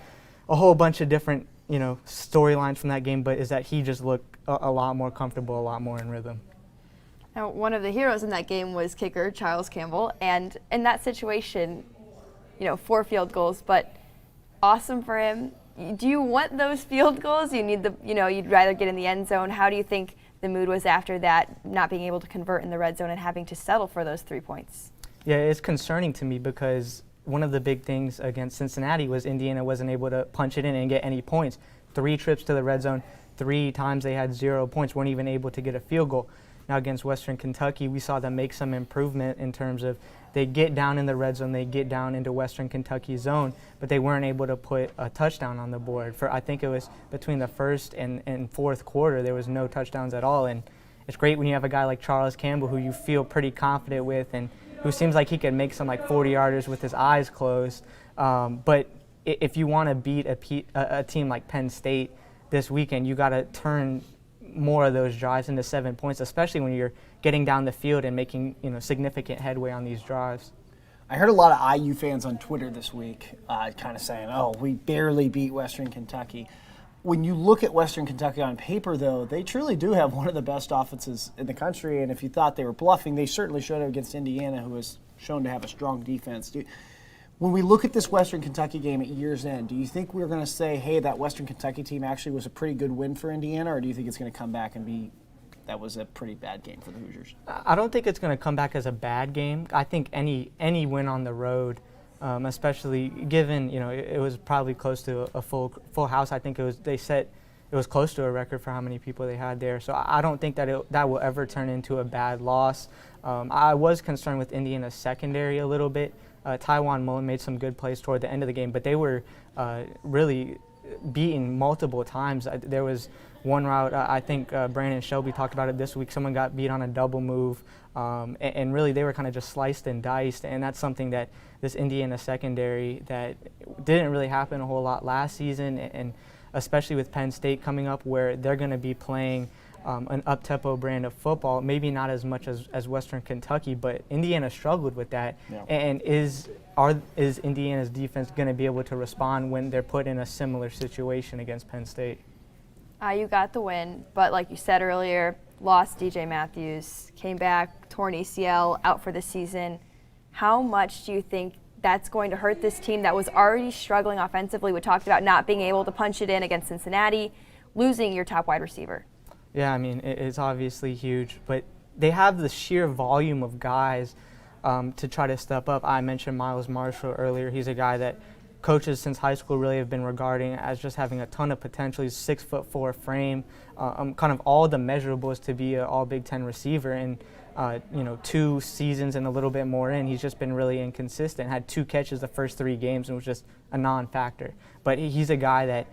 a whole bunch of different storylines from that game, but is that he just looked a lot more comfortable, a lot more in rhythm. Now, one of the heroes in that game was kicker Charles Campbell, and in that situation, 4 field goals, but awesome for him. Do you want those field goals? You need you'd rather get in the end zone. How do you think the mood was after that, not being able to convert in the red zone and having to settle for those 3 points? Yeah, it's concerning to me because one of the big things against Cincinnati was Indiana wasn't able to punch it in and get any points. 3 trips to the red zone, 3 times they had 0 points, weren't even able to get a field goal. Now against Western Kentucky, we saw them make some improvement in terms of they get down in the red zone, they get down into Western Kentucky's zone, but they weren't able to put a touchdown on the board. I think it was between the first and fourth quarter, there was no touchdowns at all. And it's great when you have a guy like Charles Campbell who you feel pretty confident with and who seems like he can make some 40-yarders with his eyes closed. But if you want to beat a team like Penn State this weekend, you got to turn more of those drives into 7 points, especially when you're getting down the field and making significant headway on these drives. I heard a lot of IU fans on Twitter this week kind of saying, oh, we barely beat Western Kentucky. When you look at Western Kentucky on paper, though, they truly do have one of the best offenses in the country, and if you thought they were bluffing, they certainly showed it against Indiana, who was shown to have a strong defense. When we look at this Western Kentucky game at year's end, do you think we're going to say, hey, that Western Kentucky team actually was a pretty good win for Indiana, or do you think it's going to come back and be that was a pretty bad game for the Hoosiers? I don't think it's going to come back as a bad game. I think any win on the road, especially given it was probably close to a full house. I think they said it was close to a record for how many people they had there. So I don't think that will ever turn into a bad loss. I was concerned with Indiana's secondary a little bit. Taiwan Mullen made some good plays toward the end of the game, but they were really beaten multiple times. There was one route, I think Brandon Shelby talked about it this week, someone got beat on a double move, and really they were kind of just sliced and diced, and that's something that this Indiana secondary that didn't really happen a whole lot last season, and especially with Penn State coming up where they're going to be playing an up-tempo brand of football, maybe not as much as Western Kentucky, but Indiana struggled with that. Yeah. And is Indiana's defense going to be able to respond when they're put in a similar situation against Penn State? You got the win, but like you said earlier, lost DJ Matthews, came back, torn ACL, out for the season. How much do you think that's going to hurt this team that was already struggling offensively? We talked about not being able to punch it in against Cincinnati, losing your top wide receiver. Yeah, I mean, it's obviously huge, but they have the sheer volume of guys to try to step up. I mentioned Miles Marshall earlier. He's a guy that coaches since high school really have been regarding as just having a ton of potential. He's 6'4" frame, kind of all the measurables to be an all Big Ten receiver. And 2 seasons and a little bit more in, he's just been really inconsistent. Had 2 catches the first 3 games and was just a non-factor. But he's a guy that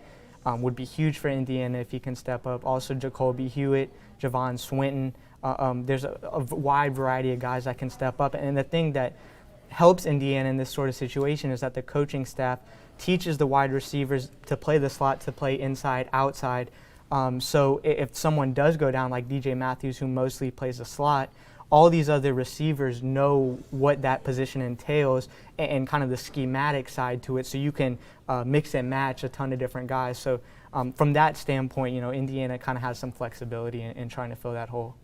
would be huge for Indiana if he can step up. Also, Jacoby Hewitt, Javon Swinton. There's a wide variety of guys that can step up. And the thing that helps Indiana in this sort of situation is that the coaching staff teaches the wide receivers to play the slot, to play inside, outside. So if someone does go down, like DJ Matthews, who mostly plays the slot, all these other receivers know what that position entails and kind of the schematic side to it, so you can mix and match a ton of different guys. So from that standpoint, Indiana kind of has some flexibility in trying to fill that hole.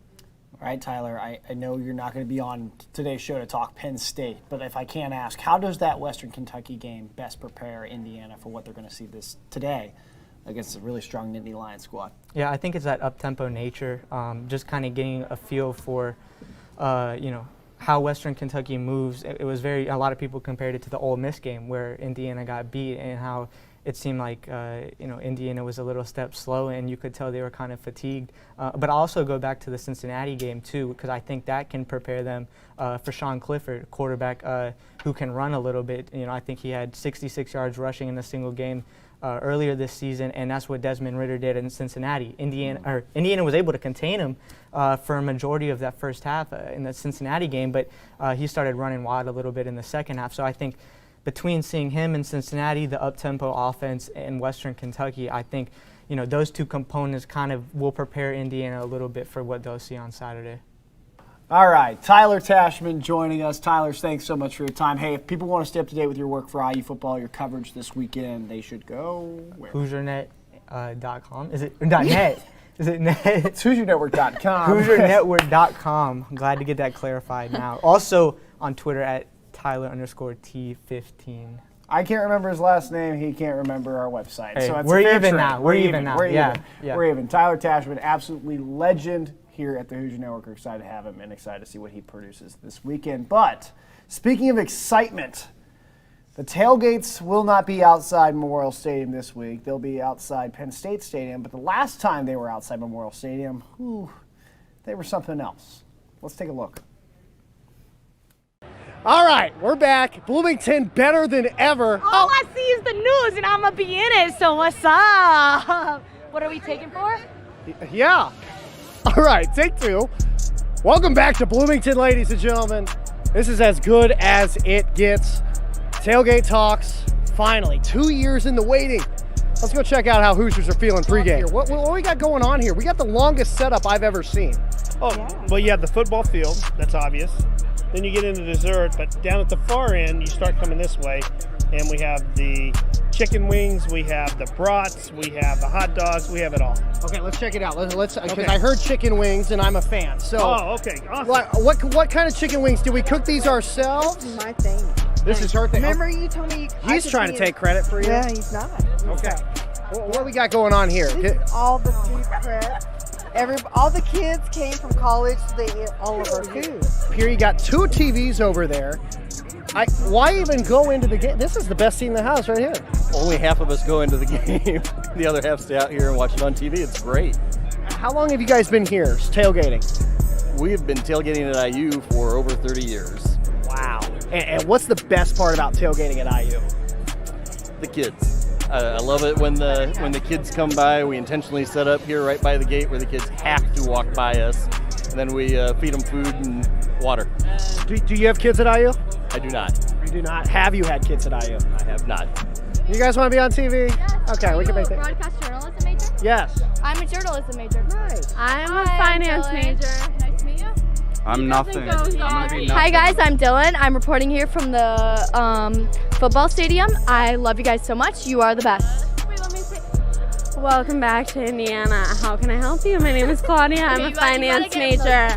All right, Tyler, I know you're not going to be on today's show to talk Penn State, but if I can ask, how does that Western Kentucky game best prepare Indiana for what they're going to see today against a really strong Nittany Lions squad? Yeah, I think it's that up-tempo nature, just kind of getting a feel for, how Western Kentucky moves. It was a lot of people compared it to the Ole Miss game where Indiana got beat, and how it seemed like Indiana was a little step slow, and you could tell they were kind of fatigued. But also go back to the Cincinnati game too, because I think that can prepare them for Sean Clifford, quarterback who can run a little bit. I think he had 66 yards rushing in a single game earlier this season, and that's what Desmond Ridder did in Cincinnati. Indiana was able to contain him for a majority of that first half in the Cincinnati game, but he started running wild a little bit in the second half. So I think between seeing him in Cincinnati, the up-tempo offense, and Western Kentucky, I think those 2 components kind of will prepare Indiana a little bit for what they'll see on Saturday. All right, Tyler Tashman joining us. Tyler, thanks so much for your time. Hey, if people want to stay up to date with your work for IU football, your coverage this weekend, they should go where? HoosierNet.com. Is it .net? Is it net? It's HoosierNetwork.com. HoosierNetwork.com. I'm glad to get that clarified now. Also on Twitter at Tyler_T15. I can't remember his last name. He can't remember our website. Hey, so it's we're even now. We're even now. Yeah. We're even. Tyler Tashman, absolutely legend here at the Hoosier Network. We're excited to have him and excited to see what he produces this weekend. But speaking of excitement, the tailgates will not be outside Memorial Stadium this week. They'll be outside Penn State Stadium. But the last time they were outside Memorial Stadium, they were something else. Let's take a look. All right, we're back. Bloomington better than ever. All I see is the news, and I'm going to be in it, so what's up? What are we taking for? Yeah. All right, take 2. Welcome back to Bloomington, ladies and gentlemen. This is as good as it gets. Tailgate Talks, finally, 2 years in the waiting. Let's go check out how Hoosiers are feeling pregame. What we got going on here? We got the longest setup I've ever seen. Oh, well, you have the football field. That's obvious. Then you get into dessert, but down at the far end, you start coming this way, and we have the chicken wings, we have the brats, we have the hot dogs, we have it all. Okay, let's check it out. Let's because I heard chicken wings and I'm a fan. So, okay, awesome. What kind of chicken wings? Do we cook these ourselves? This is my thing. This is her thing. Remember you told me He's trying to take credit for you. Yeah, he's not. Okay. What we got going on here? This is all the food prep. All the kids came from college, so they eat all of our food. Here you got 2 TVs over there. Why even go into the game? This is the best seat in the house right here. Only half of us go into the game. The other half stay out here and watch it on TV. It's great. How long have you guys been here tailgating? We have been tailgating at IU for over 30 years. Wow. And what's the best part about tailgating at IU? The kids. I love it when the kids come by. We intentionally set up here right by the gate where the kids have to walk by us. And then we feed them food and water. Do you have kids at IU? I do not. You do not. Have you had kids at IU? I have not. You guys want to be on TV? Yes. Okay, we can make it. Broadcast journalism major? Yes. I'm a journalism major. Nice. I'm a finance major. Nice to meet you. I'm nothing. Hi guys, I'm Dylan. I'm reporting here from the football stadium. I love you guys so much. You are the best. Wait, let me see. Welcome back to Indiana. How can I help you? My name is Claudia. I'm a finance major.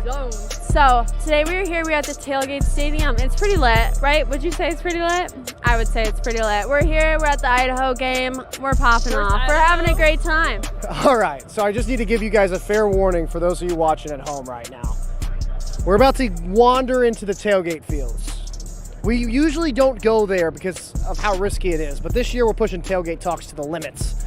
So today we are here. We're at the tailgate stadium. It's pretty lit, right? Would you say it's pretty lit? I would say it's pretty lit. We're here. We're at the Idaho game. We're popping off. We're having a great time. All right. So I just need to give you guys a fair warning for those of you watching at home right now. We're about to wander into the tailgate fields. We usually don't go there because of how risky it is, but this year we're pushing tailgate talks to the limits.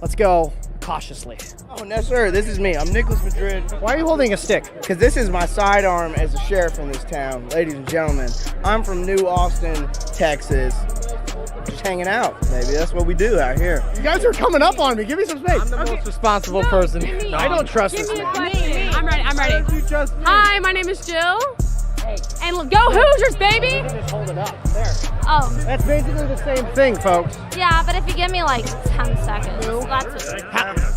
Let's go cautiously. Oh, no, sir. This is me. I'm Nicholas Madrid. Why are you holding a stick? Because this is my sidearm as a sheriff in this town. Ladies and gentlemen, I'm from New Austin, Texas. Just hanging out, maybe. That's what we do out here. You guys are coming up on me. Give me some space. I'm the most responsible person. I don't trust this man. I'm ready. I'm ready. Hi, my name is Jill. And go Hoosiers, baby! Just hold it up. There. Oh. That's basically the same thing, folks. Yeah, but if you give me like 10 seconds, that's it.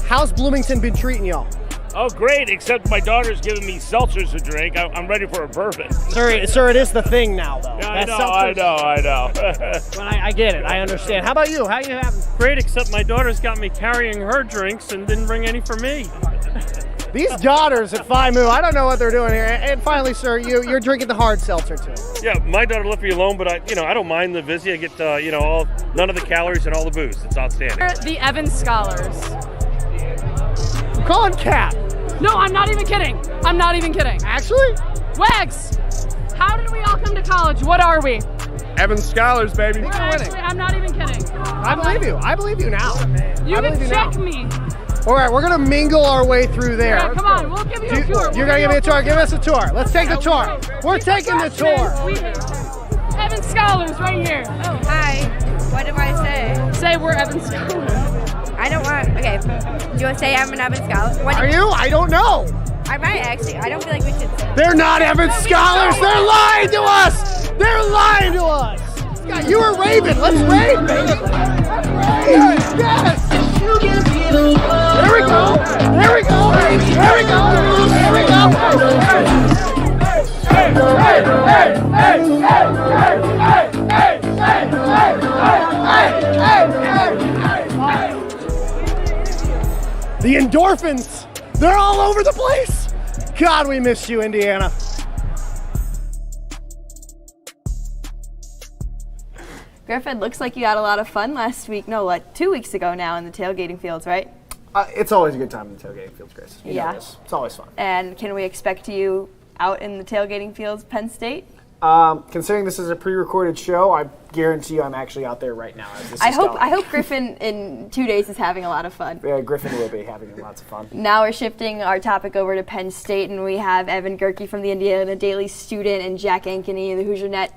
How's Bloomington been treating y'all? Oh, great, except my daughter's giving me seltzers to drink. I'm ready for a bourbon. Sir, it is the thing now, though. Yeah, I know. But I get it. I understand. How about you? How you having? Great, except my daughter's got me carrying her drinks and didn't bring any for me. These daughters at Phi Mu, I don't know what they're doing here. And finally, sir, you're drinking the hard seltzer too. Yeah, my daughter left me alone, but I don't mind the Vizzy. I get none of the calories and all the booze. It's outstanding. The Evans Scholars. I'm calling Cap. No, I'm not even kidding. Actually? Wags, how did we all come to college? What are we? Evans Scholars, baby. Actually, I'm not even kidding. I believe you now. You can check me. All right, we're gonna mingle our way through there. Yeah, come on, we'll give you a tour. You're gonna give me a tour. Give us a tour. Let's take the tour. We're taking the tour. Evans Scholars right here. Oh, hi. What do I say? Say we're Evans Scholars. I don't want. Okay. Do you say I'm an Evans Scholar? Are you? I don't know. I might actually. I don't feel like we should say. They're not Evans Scholars. They're lying to us. They're lying to us. Scott, you were Raven. Let's rave, baby. Let's rave. Yes. There we go. There we go. There we go. There we go. Hey, hey, hey, hey, hey, the endorphins, they're all over the place. God, we missed you, Indiana. Griffin, looks like you had a lot of fun last week. No, like 2 weeks ago now in the tailgating fields, right? It's always a good time in the tailgating fields, Grace. You know Yeah. this. It's always fun. And can we expect you out in the tailgating fields, Penn State? Considering this is a pre-recorded show, I guarantee you I'm actually out there right now. I hope Griffin in 2 days is having a lot of fun. Yeah, Griffin will be having lots of fun. Now we're shifting our topic over to Penn State, and we have Evan Gerke from the Indiana Daily Student and Jack Ankeny of the Hoosier Net.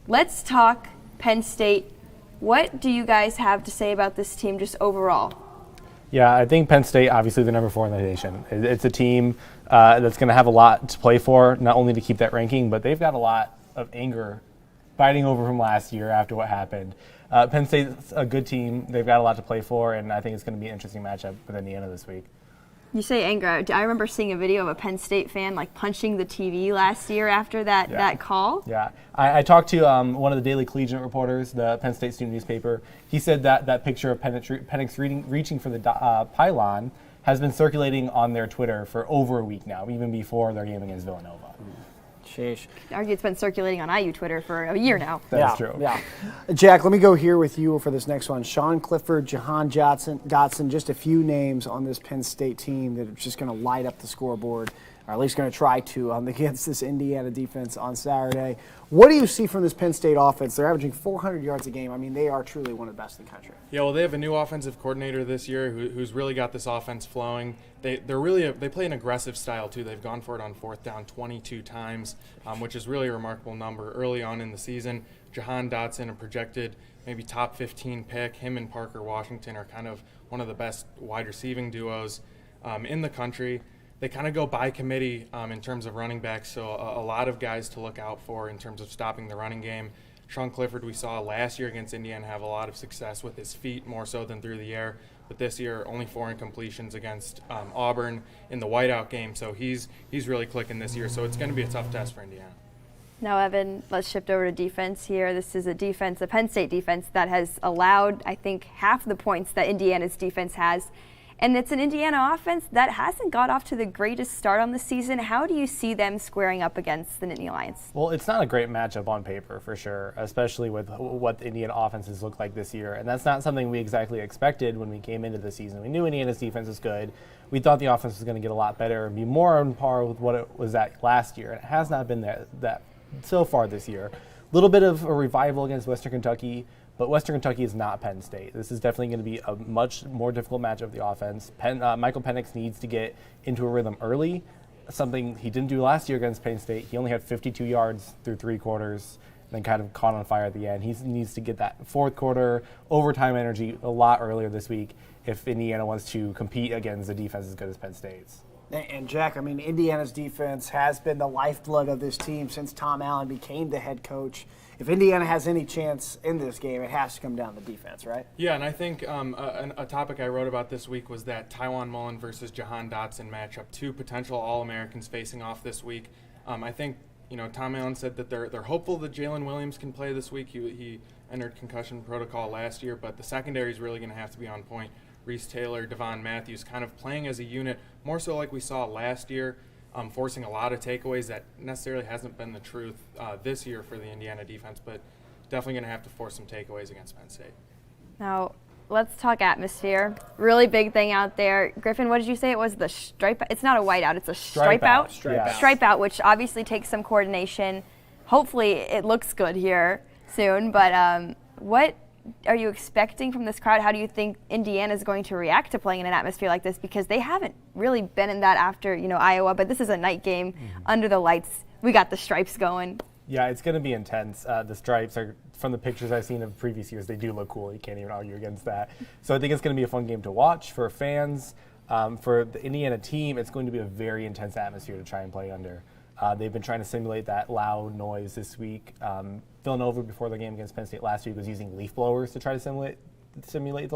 Let's talk Penn State. What do you guys have to say about this team just overall? Yeah, I think Penn State, obviously the number 4 in the nation. It's a team that's going to have a lot to play for, not only to keep that ranking, but they've got a lot of anger biting over from last year after what happened. Penn State's a good team. They've got a lot to play for, and I think it's going to be an interesting matchup with Indiana this week. You say anger. I remember seeing a video of a Penn State fan like punching the TV last year after that call. Yeah, I talked to one of the Daily Collegiate reporters, the Penn State student newspaper. He said that picture of Penix reaching for the pylon has been circulating on their Twitter for over a week now, even before their game against Villanova. Sheesh. I argue it's been circulating on IU Twitter for a year now. That's true. Yeah. Jack, let me go here with you for this next one. Sean Clifford, Jahan Dotson, just a few names on this Penn State team that are just going to light up the scoreboard, or at least going to try to against this Indiana defense on Saturday. What do you see from this Penn State offense? They're averaging 400 yards a game. I mean, they are truly one of the best in the country. Yeah, well, they have a new offensive coordinator this year who's really got this offense flowing. They play an aggressive style too. They've gone for it on fourth down 22 times, which is really a remarkable number early on in the season. Jahan Dotson, a projected maybe top 15 pick. Him and Parker Washington are kind of one of the best wide receiving duos in the country. They kind of go by committee in terms of running backs, so a lot of guys to look out for in terms of stopping the running game. Sean Clifford, we saw last year against Indiana, have a lot of success with his feet more so than through the air. But this year, only 4 incompletions against Auburn in the whiteout game, so he's really clicking this year. So it's going to be a tough test for Indiana. Now, Evan, let's shift over to defense here. This is a Penn State defense that has allowed, I think, half the points that Indiana's defense has. And it's an Indiana offense that hasn't got off to the greatest start on the season. How do you see them squaring up against the Nittany Lions? Well, it's not a great matchup on paper for sure, especially with what the Indiana offenses look like this year. And that's not something we exactly expected when we came into the season. We knew Indiana's defense was good. We thought the offense was going to get a lot better and be more on par with what it was at last year. And it has not been that so far this year. A little bit of a revival against Western Kentucky. But Western Kentucky is not Penn State. This is definitely going to be a much more difficult matchup of the offense. Michael Penix needs to get into a rhythm early, something he didn't do last year against Penn State. He only had 52 yards through 3 quarters and then kind of caught on fire at the end. He needs to get that fourth quarter overtime energy a lot earlier this week if Indiana wants to compete against a defense as good as Penn State's. And Jack, I mean, Indiana's defense has been the lifeblood of this team since Tom Allen became the head coach. If Indiana has any chance in this game, it has to come down to defense, right? Yeah, and I think a topic I wrote about this week was that Tywan Mullen versus Jahan Dotson matchup, 2 potential All-Americans facing off this week. I think, Tom Allen said that they're hopeful that Jalen Williams can play this week. He entered concussion protocol last year, but the secondary is really going to have to be on point. Reese Taylor, Devon Matthews kind of playing as a unit, more so like we saw last year, forcing a lot of takeaways. That necessarily hasn't been the truth this year for the Indiana defense, but definitely going to have to force some takeaways against Penn State. Now, let's talk atmosphere. Really big thing out there. Griffin, what did you say? It was the stripe. It's not a whiteout. It's a stripe out. Stripe out, which obviously takes some coordination. Hopefully it looks good here soon, but what are you expecting from this crowd? How do you think Indiana is going to react to playing in an atmosphere like this? Because they haven't really been in that after, Iowa, but this is a night game under the lights. We got the stripes going. Yeah, it's going to be intense. The stripes are, from the pictures I've seen of previous years, they do look cool. You can't even argue against that. So I think it's going to be a fun game to watch for fans. For the Indiana team, it's going to be a very intense atmosphere to try and play under. They've been trying to simulate that loud noise this week. Villanova, before the game against Penn State last week, was using leaf blowers to try to simulate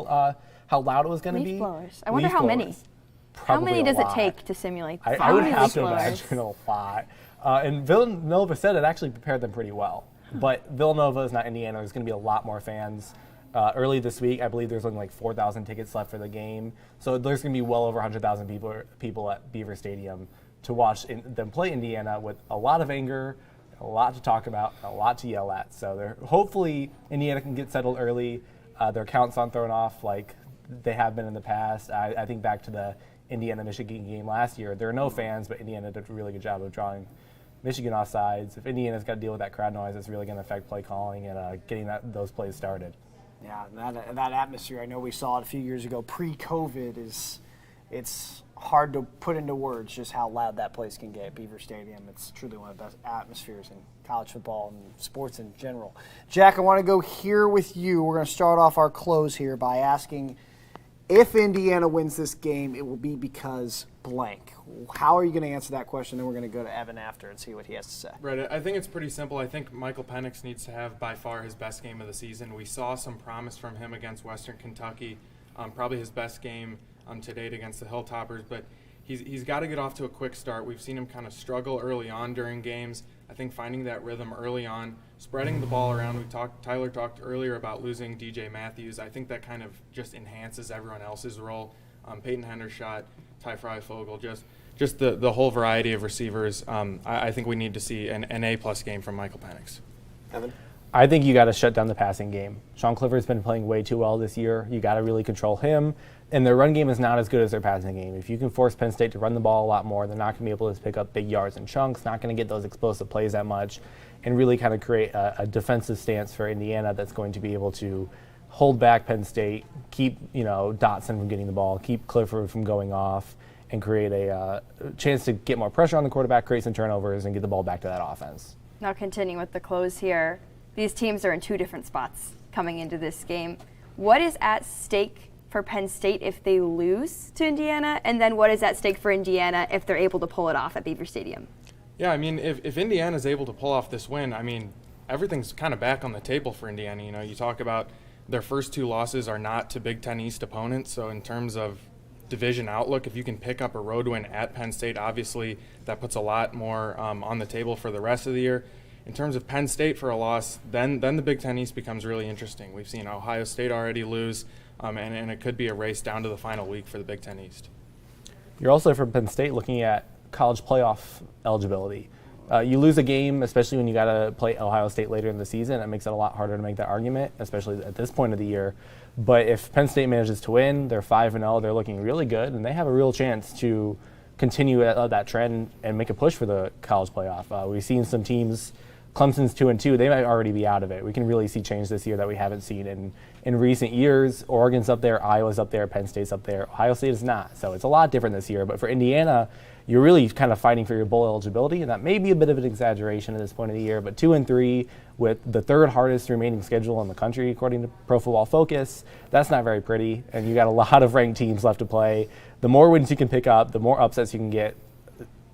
how loud it was going to be. Leaf blowers. I wonder how many. How many does it take to simulate? I would have to imagine a lot. And Villanova said it actually prepared them pretty well. But Villanova is not Indiana. There's going to be a lot more fans. Early this week, I believe there's only like 4,000 tickets left for the game. So there's going to be well over 100,000 people at Beaver Stadium to watch them play Indiana with a lot of anger, a lot to talk about, a lot to yell at. So hopefully Indiana can get settled early. Their accounts aren't thrown off like they have been in the past. I think back to the Indiana-Michigan game last year. There are no fans, but Indiana did a really good job of drawing Michigan off sides. If Indiana's got to deal with that crowd noise, it's really going to affect play calling and getting those plays started. Yeah, that atmosphere, I know we saw it a few years ago, pre-COVID, it's hard to put into words just how loud that place can get, Beaver Stadium. It's truly one of the best atmospheres in college football and sports in general. Jack, I want to go here with you. We're going to start off our close here by asking, if Indiana wins this game, it will be because blank. How are you going to answer that question? Then we're going to go to Evan after and see what he has to say. Right. I think it's pretty simple. I think Michael Penix needs to have by far his best game of the season. We saw some promise from him against Western Kentucky, probably his best game to date against the Hilltoppers, but he's got to get off to a quick start. We've seen him kind of struggle early on during games. I think finding that rhythm early on, spreading the ball around. Tyler talked earlier about losing DJ Matthews. I think that kind of just enhances everyone else's role. Peyton Hendershot, Ty Freifogel, just the whole variety of receivers. I think we need to see an A-plus game from Michael Penix. Evan? I think you got to shut down the passing game. Sean Clifford's been playing way too well this year. You got to really control him. And their run game is not as good as their passing game. If you can force Penn State to run the ball a lot more, they're not going to be able to pick up big yards and chunks, not going to get those explosive plays that much, and really kind of create a defensive stance for Indiana that's going to be able to hold back Penn State, keep Dotson from getting the ball, keep Clifford from going off, and create a chance to get more pressure on the quarterback, create some turnovers, and get the ball back to that offense. Now continuing with the close here, these teams are in two different spots coming into this game. What is at stake for Penn State if they lose to Indiana, and then what is at stake for Indiana if they're able to pull it off at Beaver Stadium? Yeah, I mean, if Indiana's able to pull off this win, I mean, everything's kind of back on the table for Indiana. You talk about their first two losses are not to Big Ten East opponents, so in terms of division outlook, if you can pick up a road win at Penn State, obviously that puts a lot more on the table for the rest of the year. In terms of Penn State for a loss, then the Big Ten East becomes really interesting. We've seen Ohio State already lose, and it could be a race down to the final week for the Big Ten East. You're also, from Penn State, looking at college playoff eligibility. You lose a game, especially when you got to play Ohio State later in the season. It makes it a lot harder to make that argument, especially at this point of the year. But if Penn State manages to win, they're 5-0, they're looking really good, and they have a real chance to continue that trend and make a push for the college playoff. We've seen some teams, Clemson's 2-2, they might already be out of it. We can really see change this year that we haven't seen in recent years. Oregon's up there, Iowa's up there, Penn State's up there, Ohio State is not. So it's a lot different this year. But for Indiana, you're really kind of fighting for your bowl eligibility, and that may be a bit of an exaggeration at this point of the year, but 2-3 with the third hardest remaining schedule in the country, according to Pro Football Focus, that's not very pretty, and you got a lot of ranked teams left to play. The more wins you can pick up, the more upsets you can get.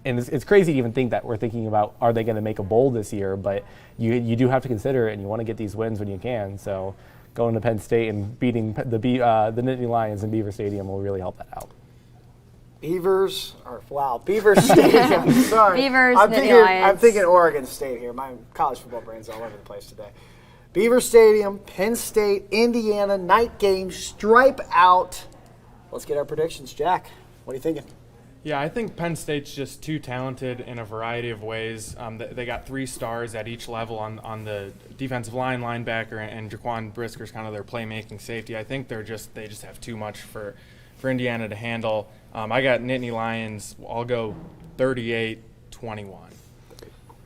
And it's crazy to even think that we're thinking about, are they going to make a bowl this year? But you do have to consider it, and you want to get these wins when you can. So going to Penn State and beating the Nittany Lions in Beaver Stadium will really help that out. Beaver Stadium. Sorry. Beavers, I'm Lions. thinking Oregon State here. My college football brain's all over the place today. Beaver Stadium, Penn State, Indiana, night game, stripe out. Let's get our predictions. Jack, what are you thinking? Yeah, I think Penn State's just too talented in a variety of ways. They got 3 stars at each level on the defensive line, linebacker, and Jaquan Brisker's kind of their playmaking safety. I think they just have too much for Indiana to handle. I got Nittany Lions. I'll go 38-21.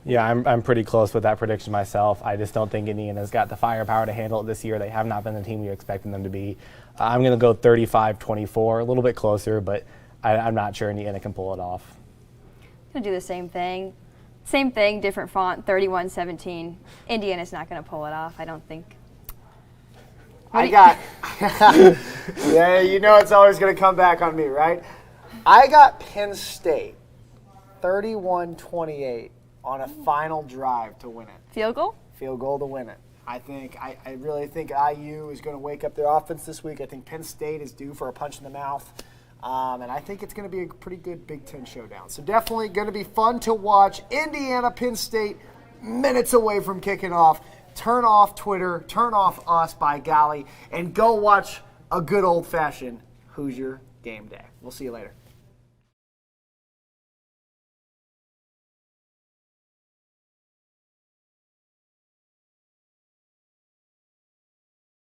Yeah, I'm pretty close with that prediction myself. I just don't think Indiana's got the firepower to handle it this year. They have not been the team you expected them to be. I'm going to go 35-24, a little bit closer, but I'm not sure Indiana can pull it off. I'm going to do the same thing. Same thing, different font, 31-17. Indiana's not going to pull it off, I don't think. Yeah, you know it's always going to come back on me, right? I got Penn State 31-28 on a final drive to win it. Field goal? Field goal to win it. I really think IU is going to wake up their offense this week. I think Penn State is due for a punch in the mouth. And I think it's going to be a pretty good Big Ten showdown. So definitely going to be fun to watch. Indiana, Penn State, minutes away from kicking off. Turn off Twitter, turn off us, by golly, and go watch a good old-fashioned Hoosier game day. We'll see you later.